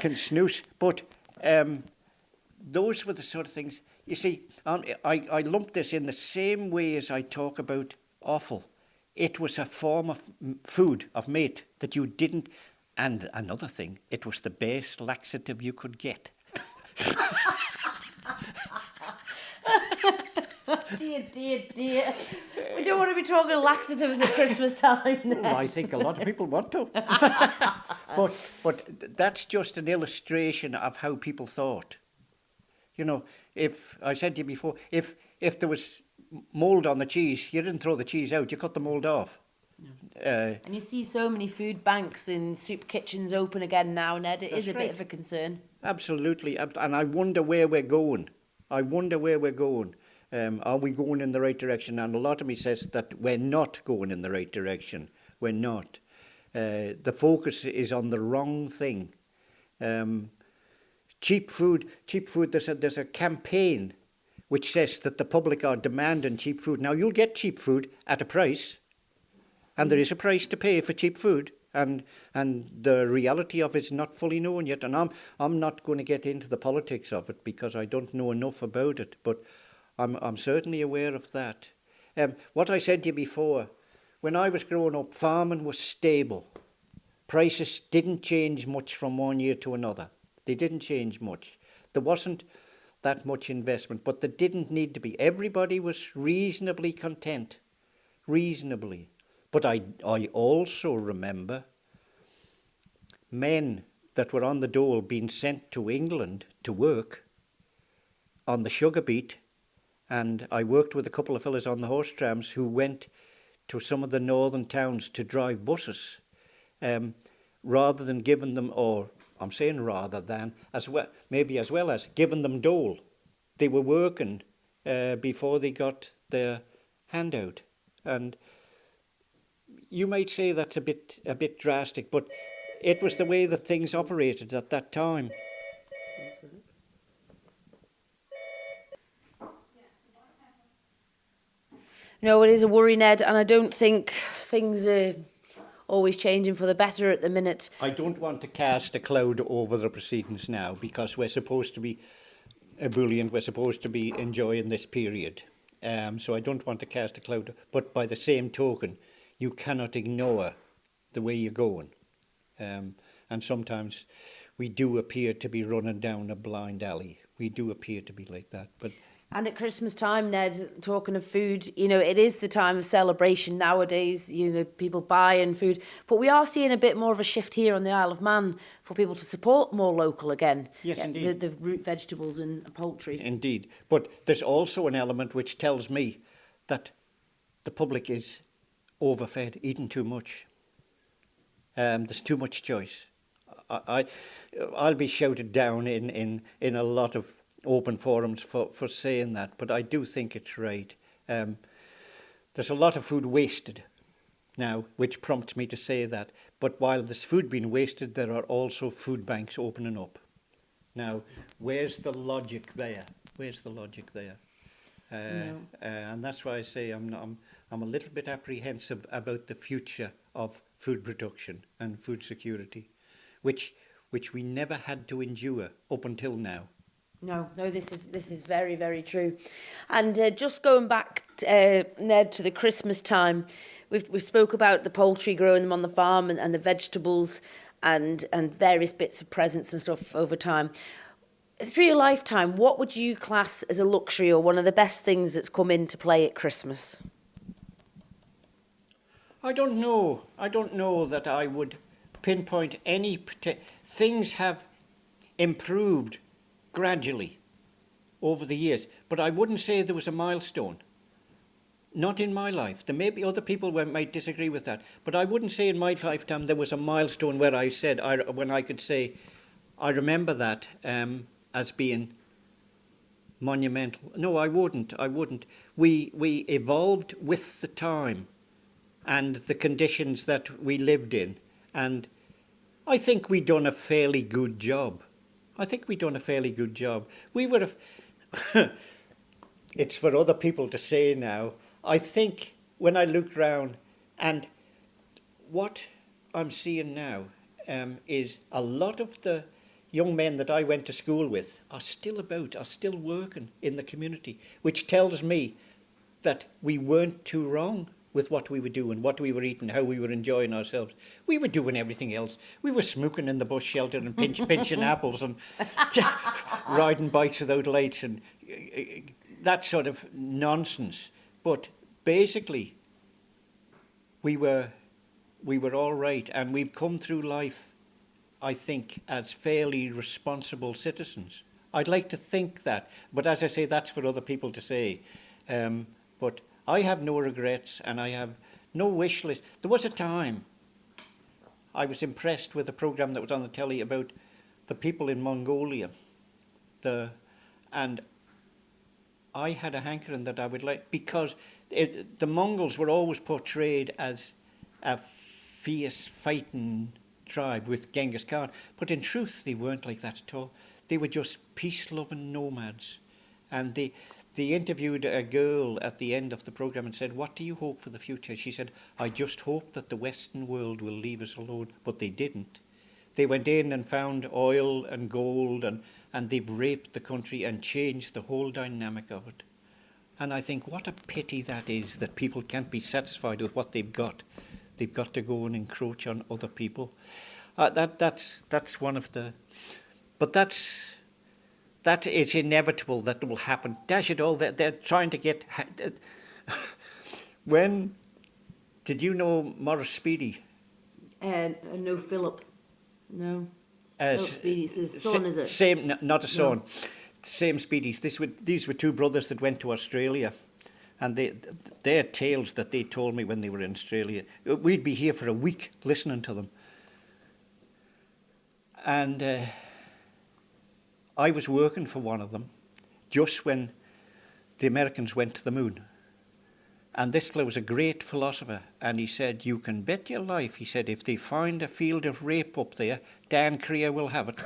Kinsnoose. But those were the sort of things. You see, I lump this in the same way as I talk about offal. It was a form of food, of meat, that you didn't. And another thing, it was the best laxative you could get. Dear. We don't want to be talking laxatives at Christmas time then. Well, I think a lot of people want to. but that's just an illustration of how people thought. You know, if I said to you before, if there was mould on the cheese, you didn't throw the cheese out, you cut the mould off. And you see so many food banks and soup kitchens open again now, Ned. It is a bit of a concern. Absolutely. And I wonder where we're going. Are we going in the right direction? And a lot of me says that we're not going in the right direction. We're not. The focus is on the wrong thing. Cheap food. There's a campaign which says that the public are demanding cheap food. Now, you'll get cheap food at a price, and there is a price to pay for cheap food, and the reality of it is not fully known yet. And I'm not going to get into the politics of it because I don't know enough about it, but I'm certainly aware of that. What I said to you before, when I was growing up, farming was stable. Prices didn't change much from one year to another. They didn't change much. There wasn't that much investment, but there didn't need to be. Everybody was reasonably content. Reasonably. But I also remember men that were on the dole being sent to England to work on the sugar beet. And I worked with a couple of fellas on the horse trams who went to some of the northern towns to drive buses, rather than giving them, or I'm saying rather than, as well as giving them dole. They were working before they got their handout. And you might say that's a bit drastic, but it was the way that things operated at that time. No, it is a worry, Ned, and I don't think things are always changing for the better at the minute. I don't want to cast a cloud over the proceedings now because we're supposed to be ebullient, we're supposed to be enjoying this period. So I don't want to cast a cloud, but by the same token, you cannot ignore the way you're going. And sometimes we do appear to be running down a blind alley. We do appear to be like that, but And at Christmas time, Ned, talking of food, you know, it is the time of celebration nowadays, you know, people buying food. But we are seeing a bit more of a shift here on the Isle of Man for people to support more local again. Yes, Yeah, indeed. The root vegetables and poultry. Indeed. But there's also an element which tells me that the public is overfed, eating too much. There's too much choice. I'll be shouted down in a lot of open forums for saying that, but I do think it's right. There's a lot of food wasted now, which prompts me to say that. But while there's food being wasted, there are also food banks opening up. Now, where's the logic there? Where's the logic there? And that's why I say I'm a little bit apprehensive about the future of food production and food security, which we never had to endure up until now. No, this is very, very true. And just going back, Ned, to the Christmas time, we've spoke about the poultry, growing them on the farm, and the vegetables, and various bits of presents and stuff over time. Through your lifetime, what would you class as a luxury or one of the best things that's come into play at Christmas? I don't know. I don't know that I would pinpoint any things have improved gradually over the years, but I wouldn't say there was a milestone. Not in my life. There may be other people who might disagree with that, but I wouldn't say in my lifetime there was a milestone where I said, when I could say, I remember that as being monumental. No, I wouldn't. We evolved with the time and the conditions that we lived in, and I think we done a fairly good job. We would have... It's for other people to say now. I think when I looked round, and what I'm seeing now is a lot of the young men that I went to school with are still working in the community, which tells me that we weren't too wrong with what we were doing, what we were eating, how we were enjoying ourselves. We were doing everything else. We were smoking in the bush shelter and pinching apples and riding bikes without lights and that sort of nonsense. But basically, we were all right, and we've come through life, I think, as fairly responsible citizens. I'd like to think that, but as I say, that's for other people to say. But I have no regrets, and I have no wish list. There was a time I was impressed with the programme that was on the telly about the people in Mongolia. And I had a hankering that I would like, because the Mongols were always portrayed as a fierce fighting tribe with Genghis Khan, but in truth they weren't like that at all. They were just peace-loving nomads, and they interviewed a girl at the end of the programme and said, "What do you hope for the future?" She said, "I just hope that the Western world will leave us alone." But they didn't. They went in and found oil and gold, and they've raped the country and changed the whole dynamic of it. And I think what a pity that is, that people can't be satisfied with what they've got. They've got to go and encroach on other people. That's one of the... But that is inevitable, that will happen. Dash it all, they're trying to get... When... Did you know Morris Speedy? No, Philip. No. Philip Speedy's his son, is it? Same, not a son. No. Same Speedies. These were two brothers that went to Australia. And their tales that they told me when they were in Australia, we'd be here for a week listening to them. And I was working for one of them just when the Americans went to the moon. And this fellow was a great philosopher, and he said, "You can bet your life," he said, "if they find a field of rape up there, Dan Kirree will have it."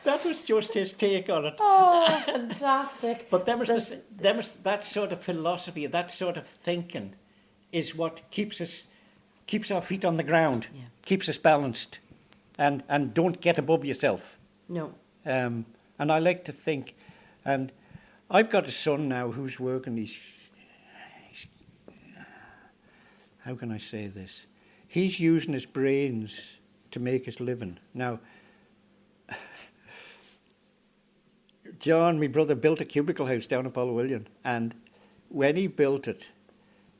That was just his take on it. Oh, fantastic. But that sort of philosophy, that sort of thinking is what keeps our feet on the ground, keeps us balanced, and don't get above yourself. No. And I like to think, and I've got a son now who's working, he's how can I say this? He's using his brains to make his living. Now, John, my brother, built a cubicle house down at William, and when he built it,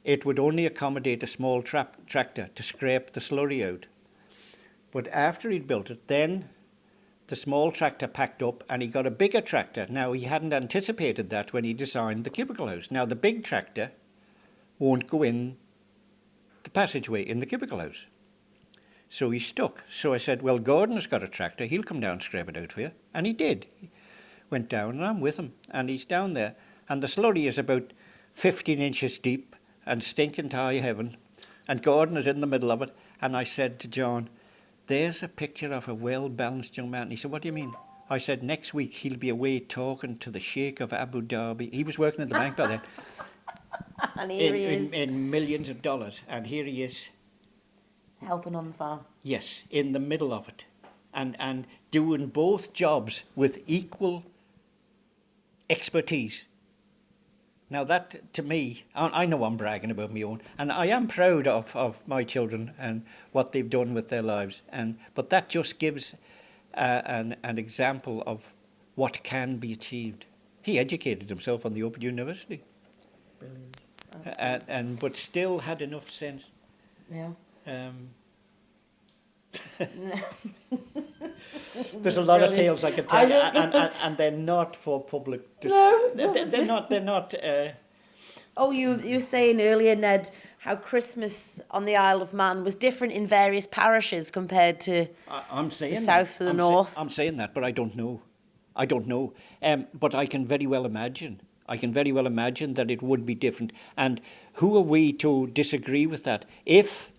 it would only accommodate a small tractor to scrape the slurry out. But after he'd built it, then the small tractor packed up and he got a bigger tractor. Now, he hadn't anticipated that when he designed the cubicle house. Now, the big tractor won't go in the passageway in the cubicle house. So he's stuck. So I said, well, Gordon has got a tractor. He'll come down and scrape it out for you. And he did. He went down and I'm with him. And he's down there. And the slurry is about 15 inches deep and stinking to high heaven. And Gordon is in the middle of it. And I said to John, there's a picture of a well-balanced young man. And he said, what do you mean? I said, next week he'll be away talking to the Sheikh of Abu Dhabi. He was working at the bank by then. And here he is. In millions of dollars. And here he is. Helping on the farm. Yes, in the middle of it. And doing both jobs with equal expertise. Now that, to me, I know I'm bragging about my own, and I am proud of my children and what they've done with their lives. But that just gives an example of what can be achieved. He educated himself on the Open University. Brilliant. But still had enough sense. Yeah. There's a lot of Brilliant. tales I could tell, and they're not for public. No, they're not. They're not. Oh, you were saying earlier, Ned, how Christmas on the Isle of Man was different in various parishes compared to I'm saying the south to the north. I'm saying that, but I don't know. I don't know. But I can very well imagine. I can very well imagine that it would be different. And who are we to disagree with that? If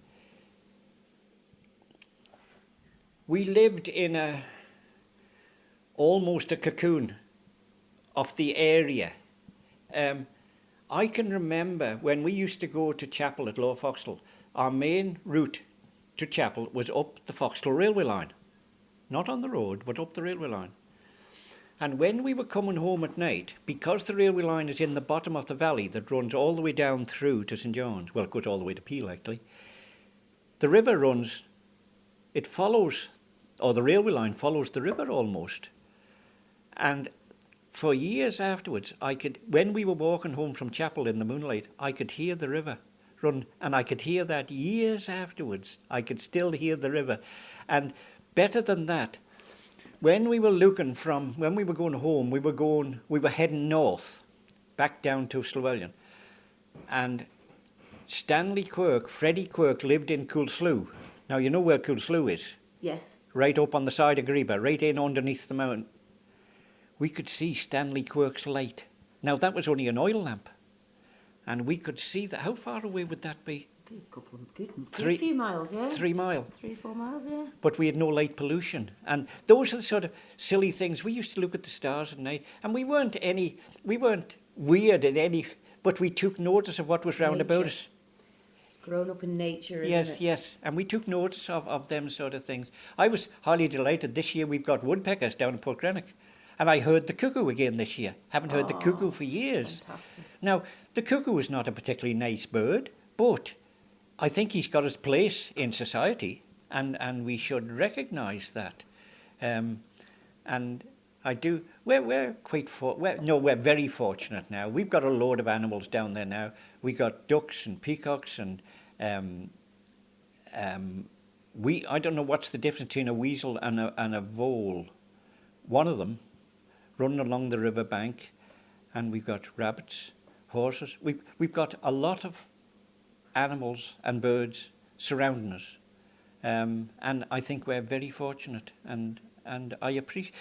we lived in almost a cocoon of the area. I can remember when we used to go to chapel at Lower Foxtel, our main route to chapel was up the Foxtel railway line. Not on the road, but up the railway line. And when we were coming home at night, because the railway line is in the bottom of the valley that runs all the way down through to St John's, well, it goes all the way to Peel actually, the river runs, it follows, or the railway line follows the river almost. And for years afterwards, when we were walking home from chapel in the moonlight, I could hear the river run, and I could hear that years afterwards. I could still hear the river. And better than that, when we were when we were going home, we were heading north, back down to Slowellian. And Freddie Quirk lived in Coolslew. Now, you know where Coolslew is? Yes. Right up on the side of Greba, right in underneath the mountain. We could see Stanley Quirk's light. Now, that was only an oil lamp. And we could see that. How far away would that be? Good few miles, yeah. 3 miles. 3-4 miles, yeah. But we had no light pollution. And those are the sort of silly things. We used to look at the stars at night, and we weren't weird in any, but we took notice of what was round about us. It's grown up in nature, isn't Yes, it? yes. And we took notice of them sort of things. I was highly delighted. This year we've got woodpeckers down in Port Greenock. And I heard the cuckoo again this year. Haven't heard the cuckoo for years. Fantastic. Now, the cuckoo is not a particularly nice bird, but I think he's got his place in society, and we should recognise that. And I do. We're very fortunate now. We've got a load of animals down there now. We got ducks and peacocks and I don't know what's the difference between a weasel and a vole. One of them running along the river bank, and we've got rabbits, horses. We've got a lot of animals and birds surrounding us, and I think we're very fortunate. And I appreciate.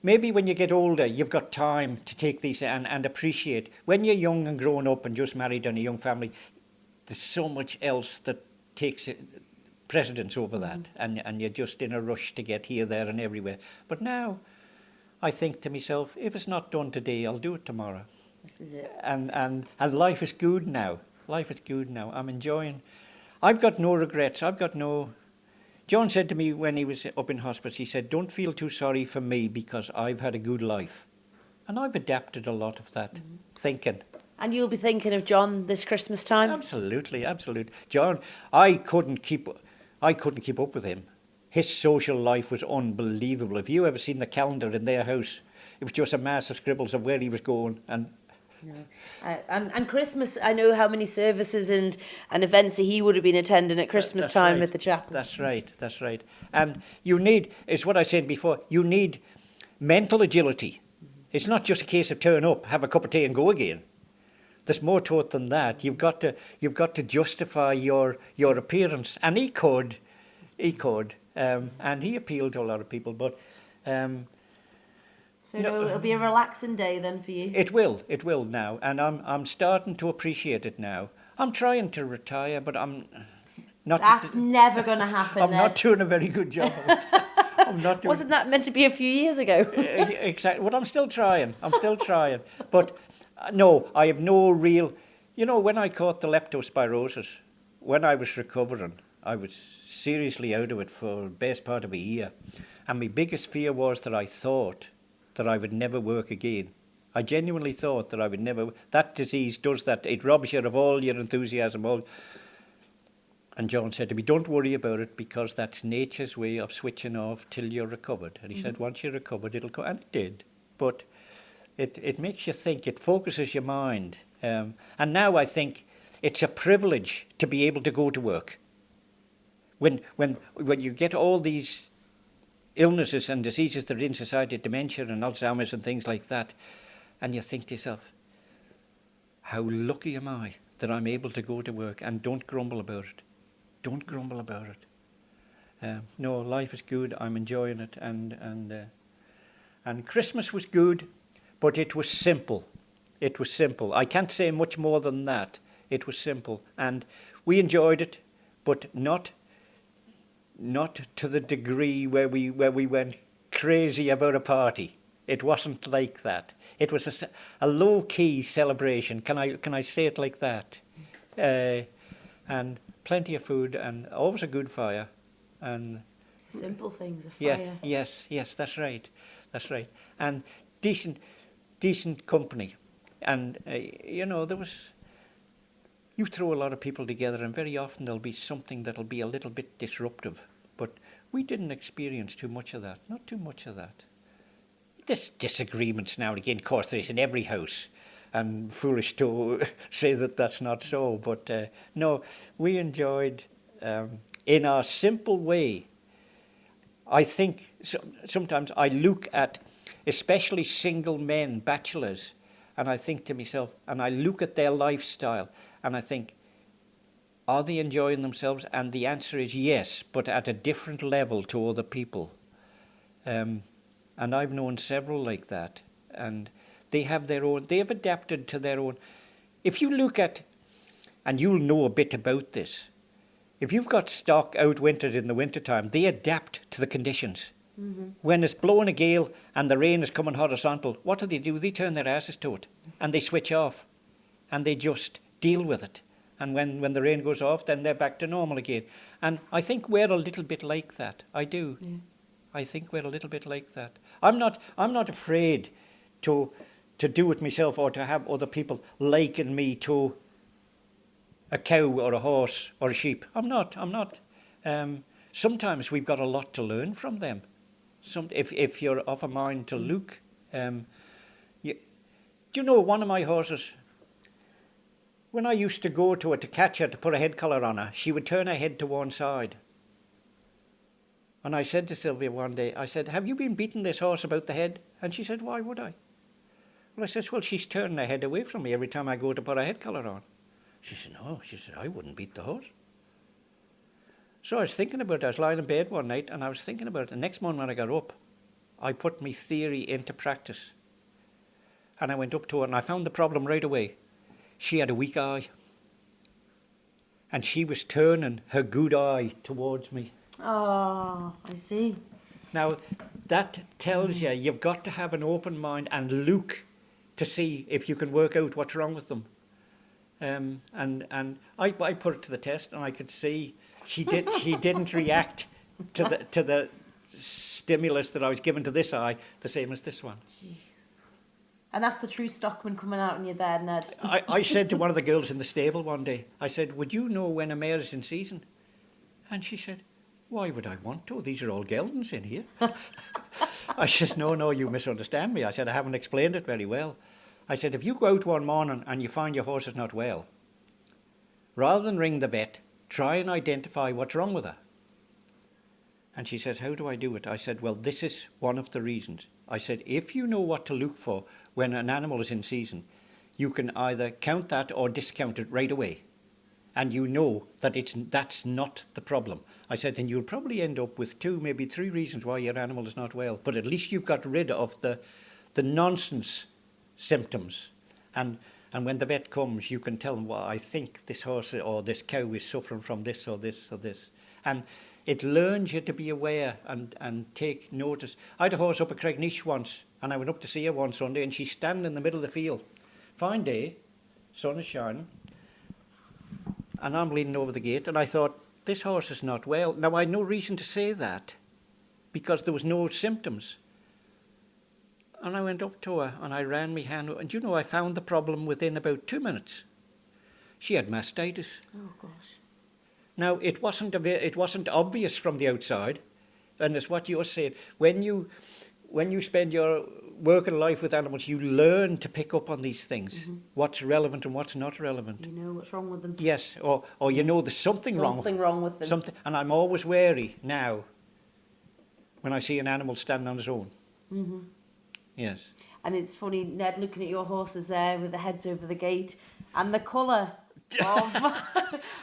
Maybe when you get older, you've got time to take these and appreciate. When you're young and growing up and just married and a young family, there's so much else that takes precedence over that, and you're just in a rush to get here, there, and everywhere. But now, I think to myself, if it's not done today, I'll do it tomorrow. This is it. And life is good now. Life is good now. I'm enjoying. I've got no regrets. John said to me when he was up in hospice, he said, don't feel too sorry for me because I've had a good life. And I've adapted a lot of that thinking. And you'll be thinking of John this Christmas time? Absolutely, absolutely. John, I couldn't keep up with him. His social life was unbelievable. Have you ever seen the calendar in their house? it was just a mass of scribbles of where he was going. And And Christmas, I know how many services and events he would have been attending at Christmas time at the chapel. That's right. And you need, it's what I said before, you need mental agility. It's not just a case of turn up, have a cup of tea and go again. There's more to it than that. You've got to justify your appearance. And he could, and he appealed to a lot of people. But so it'll be a relaxing day then for you. It will now, and I'm starting to appreciate it now. I'm trying to retire, but I'm not. That's never going to happen. I'm not doing a very good job of it. I'm not doing. Wasn't that meant to be a few years ago? Exactly. Well, I'm still trying. But no, I have no real. You know, when I caught the leptospirosis, when I was recovering, I was seriously out of it for the best part of a year, and my biggest fear was that I thought that I would never work again. I genuinely thought that I would never. That disease does that. It robs you of all your enthusiasm. And John said to me, don't worry about it, because that's nature's way of switching off till you're recovered. And he said, once you're recovered, it'll go. And it did. But it makes you think. It focuses your mind. And now I think it's a privilege to be able to go to work. When you get all these illnesses and diseases that are in society, dementia and Alzheimer's and things like that, and you think to yourself, how lucky am I that I'm able to go to work, and don't grumble about it. Don't grumble about it. No, life is good. I'm enjoying it, and Christmas was good, but it was simple. It was simple. I can't say much more than that. It was simple, and we enjoyed it, but not to the degree where we went crazy about a party. It wasn't like that. It was a low-key celebration. Can I say it like that? And plenty of food, and always a good fire, and simple things. A fire. Yes. That's right. And decent company, and there was. You throw a lot of people together, and very often there'll be something that'll be a little bit disruptive. But we didn't experience too much of that. Not too much of that. There's disagreements now and again. Of course, there is in every house. And foolish to say that that's not so. But no, we enjoyed, in our simple way. I think sometimes I look at, especially single men, bachelors, and I think to myself, and I look at their lifestyle, and I think, are they enjoying themselves? And the answer is yes, but at a different level to other people. And I've known several like that. And they have their own, they have adapted to their own. If you look at, and you'll know a bit about this, if you've got stock outwintered in the wintertime, they adapt to the conditions. Mm-hmm. When it's blowing a gale and the rain is coming horizontal, what do? They turn their asses to it, and they switch off, and they just deal with it. And when the rain goes off, then they're back to normal again. And I think we're a little bit like that. I do. Yeah. I think we're a little bit like that. I'm not afraid to do it myself, or to have other people liken me to a cow or a horse or a sheep. I'm not. Sometimes we've got a lot to learn from them. If you're of a mind to look. Do you know one of my horses? When I used to go to her to catch her, to put a head collar on her, she would turn her head to one side. And I said to Sylvia one day, I said, have you been beating this horse about the head? And she said, why would I? Well, I said, well, she's turning her head away from me every time I go to put a head collar on. She said, no. She said, I wouldn't beat the horse. So I was thinking about it. I was lying in bed one night, and I was thinking about it. The next morning when I got up, I put my theory into practice. And I went up to her, and I found the problem right away. She had a weak eye, and she was turning her good eye towards me. Oh, I see. Now, that tells you you've got to have an open mind and look to see if you can work out what's wrong with them. And I put it to the test, and I could see she didn't react to the stimulus that I was given to this eye the same as this one. Jeez. And that's the true stockman coming out in you there, Ned. I said to one of the girls in the stable one day, I said, would you know when a mare is in season? And she said, Why would I want to? These are all geldings in here. I says, no, you misunderstand me. I said, I haven't explained it very well. I said, if you go out one morning and you find your horse is not well, rather than ring the vet, try and identify what's wrong with her. And she says, how do I do it? I said, well, this is one of the reasons. I said, if you know what to look for when an animal is in season, you can either count that or discount it right away. And you know that that's not the problem. I said, and you'll probably end up with 2, maybe 3 reasons why your animal is not well. But at least you've got rid of the nonsense symptoms. And when the vet comes, you can tell them, well, I think this horse or this cow is suffering from this or this or this. And it learns you to be aware and take notice. I had a horse up at Craignish once, and I went up to see her one Sunday, and she's standing in the middle of the field. Fine day, sun is shining, and I'm leaning over the gate, and I thought, this horse is not well. Now, I had no reason to say that, because there was no symptoms. And I went up to her, and I ran my hand, and you know, I found the problem within about 2 minutes. She had mastitis. Oh, gosh. Now, it wasn't obvious from the outside, and it's what you're saying. When you spend your working life with animals, you learn to pick up on these things, what's relevant and what's not relevant. You know what's wrong with them. Yes, or you know there's something wrong with them. And I'm always wary now when I see an animal standing on its own. Mm-hmm. Yes. And it's funny, Ned, looking at your horses there with the heads over the gate, and the colour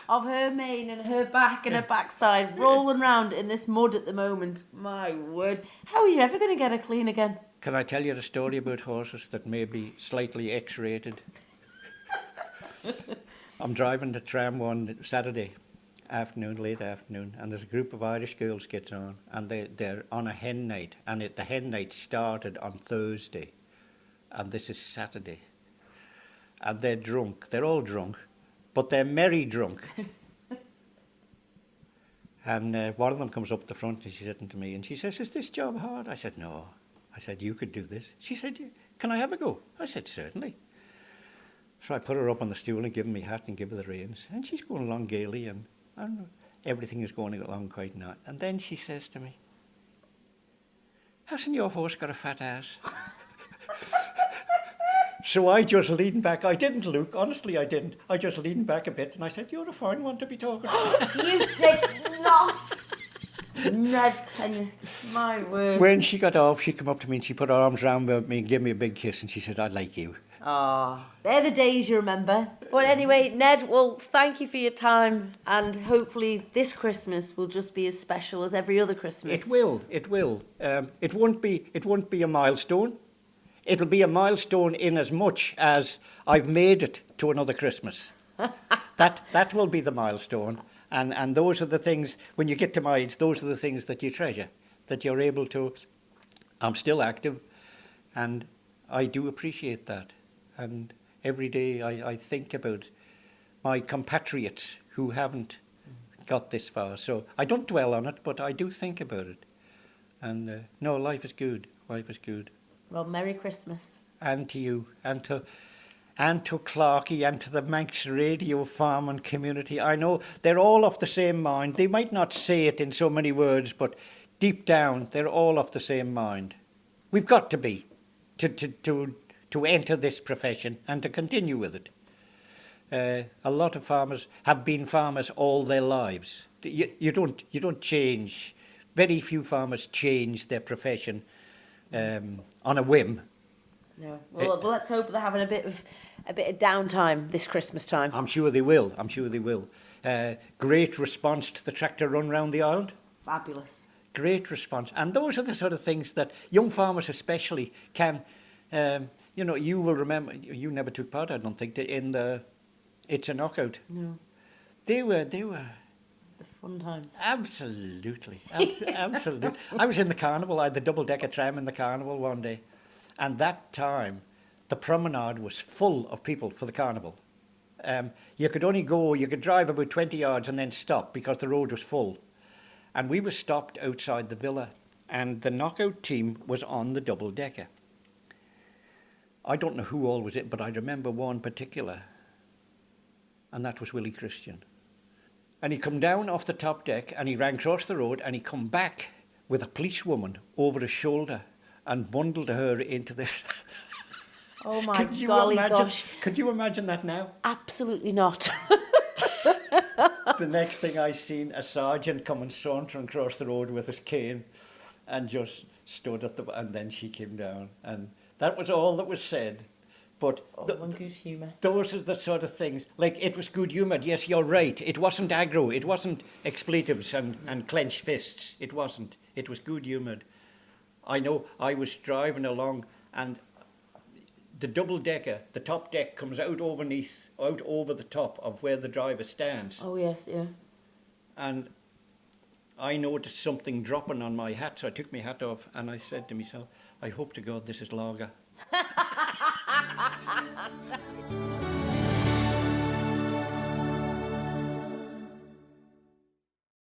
of her mane and her back and her backside rolling round in this mud at the moment. My word. How are you ever going to get her clean again? Can I tell you a story about horses that may be slightly X-rated? I'm driving the tram one Saturday afternoon, late afternoon, and there's a group of Irish girls gets on, and they're on a hen night, and the hen night started on Thursday, and this is Saturday. And they're drunk. They're all drunk. But they're merry drunk. And one of them comes up the front and she's sitting to me and she says, is this job hard? I said, no. I said, you could do this. She said, can I have a go? I said, certainly. So I put her up on the stool and give her my hat and give her the reins. And she's going along gaily and everything is going along quite nice. And then she says to me, hasn't your horse got a fat ass? So I just leaned back. I didn't look. Honestly, I didn't. I just leaned back a bit and I said, you're a fine one to be talking about. You did not. Ned Kennaugh. My word. When she got off, she came up to me and she put her arms around me and gave me a big kiss and she said, I like you. Ah, they're the days you remember. But anyway, Ned, well, thank you for your time, and hopefully this Christmas will just be as special as every other Christmas. It will. It will. It won't be a milestone. It'll be a milestone in as much as I've made it to another Christmas. That will be the milestone. And those are the things, when you get to my age, those are the things that you treasure, that you're able to. I'm still active, and I do appreciate that. And every day I think about my compatriots who haven't got this far. So I don't dwell on it, but I do think about it. And no, life is good. Life is good. Well, Merry Christmas. And to you, and to Clarkie, and to the Manx radio farming community. I know they're all of the same mind. They might not say it in so many words, but deep down, they're all of the same mind. We've got to be, to enter this profession and to continue with it. A lot of farmers have been farmers all their lives. You don't change. Very few farmers change their profession on a whim. No. Well, let's hope they're having a bit of downtime this Christmas time. I'm sure they will. Great response to the tractor run round the island. Fabulous. Great response. And those are the sort of things that young farmers especially can, you will remember, you never took part, I don't think, in the It's a Knockout. No. They were the fun times. Absolutely. Absolutely. I was in the carnival. I had the double-decker tram in the carnival one day. And that time, the promenade was full of people for the carnival. You could drive about 20 yards and then stop because the road was full. And we were stopped outside the villa. And the Knockout team was on the double-decker. I don't know who all was it, but I remember one particular. And that was Willie Christian. And he come down off the top deck and he ran across the road and he come back with a policewoman over his shoulder and bundled her into this. Oh my golly gosh. Could you imagine that now? Absolutely not. The next thing I seen, a sergeant coming sauntering across the road with his cane and just stood at the... And then she came down. And that was all that was said. But Good humour. those are the sort of things. Like, it was good humoured. Yes, you're right. It wasn't aggro. It wasn't expletives and clenched fists. It wasn't. It was good humoured. I know I was driving along and the double-decker, the top deck comes out over the top of where the driver stands. Oh, yes, yeah. And I noticed something dropping on my hat, so I took my hat off and I said to myself, I hope to God this is lager.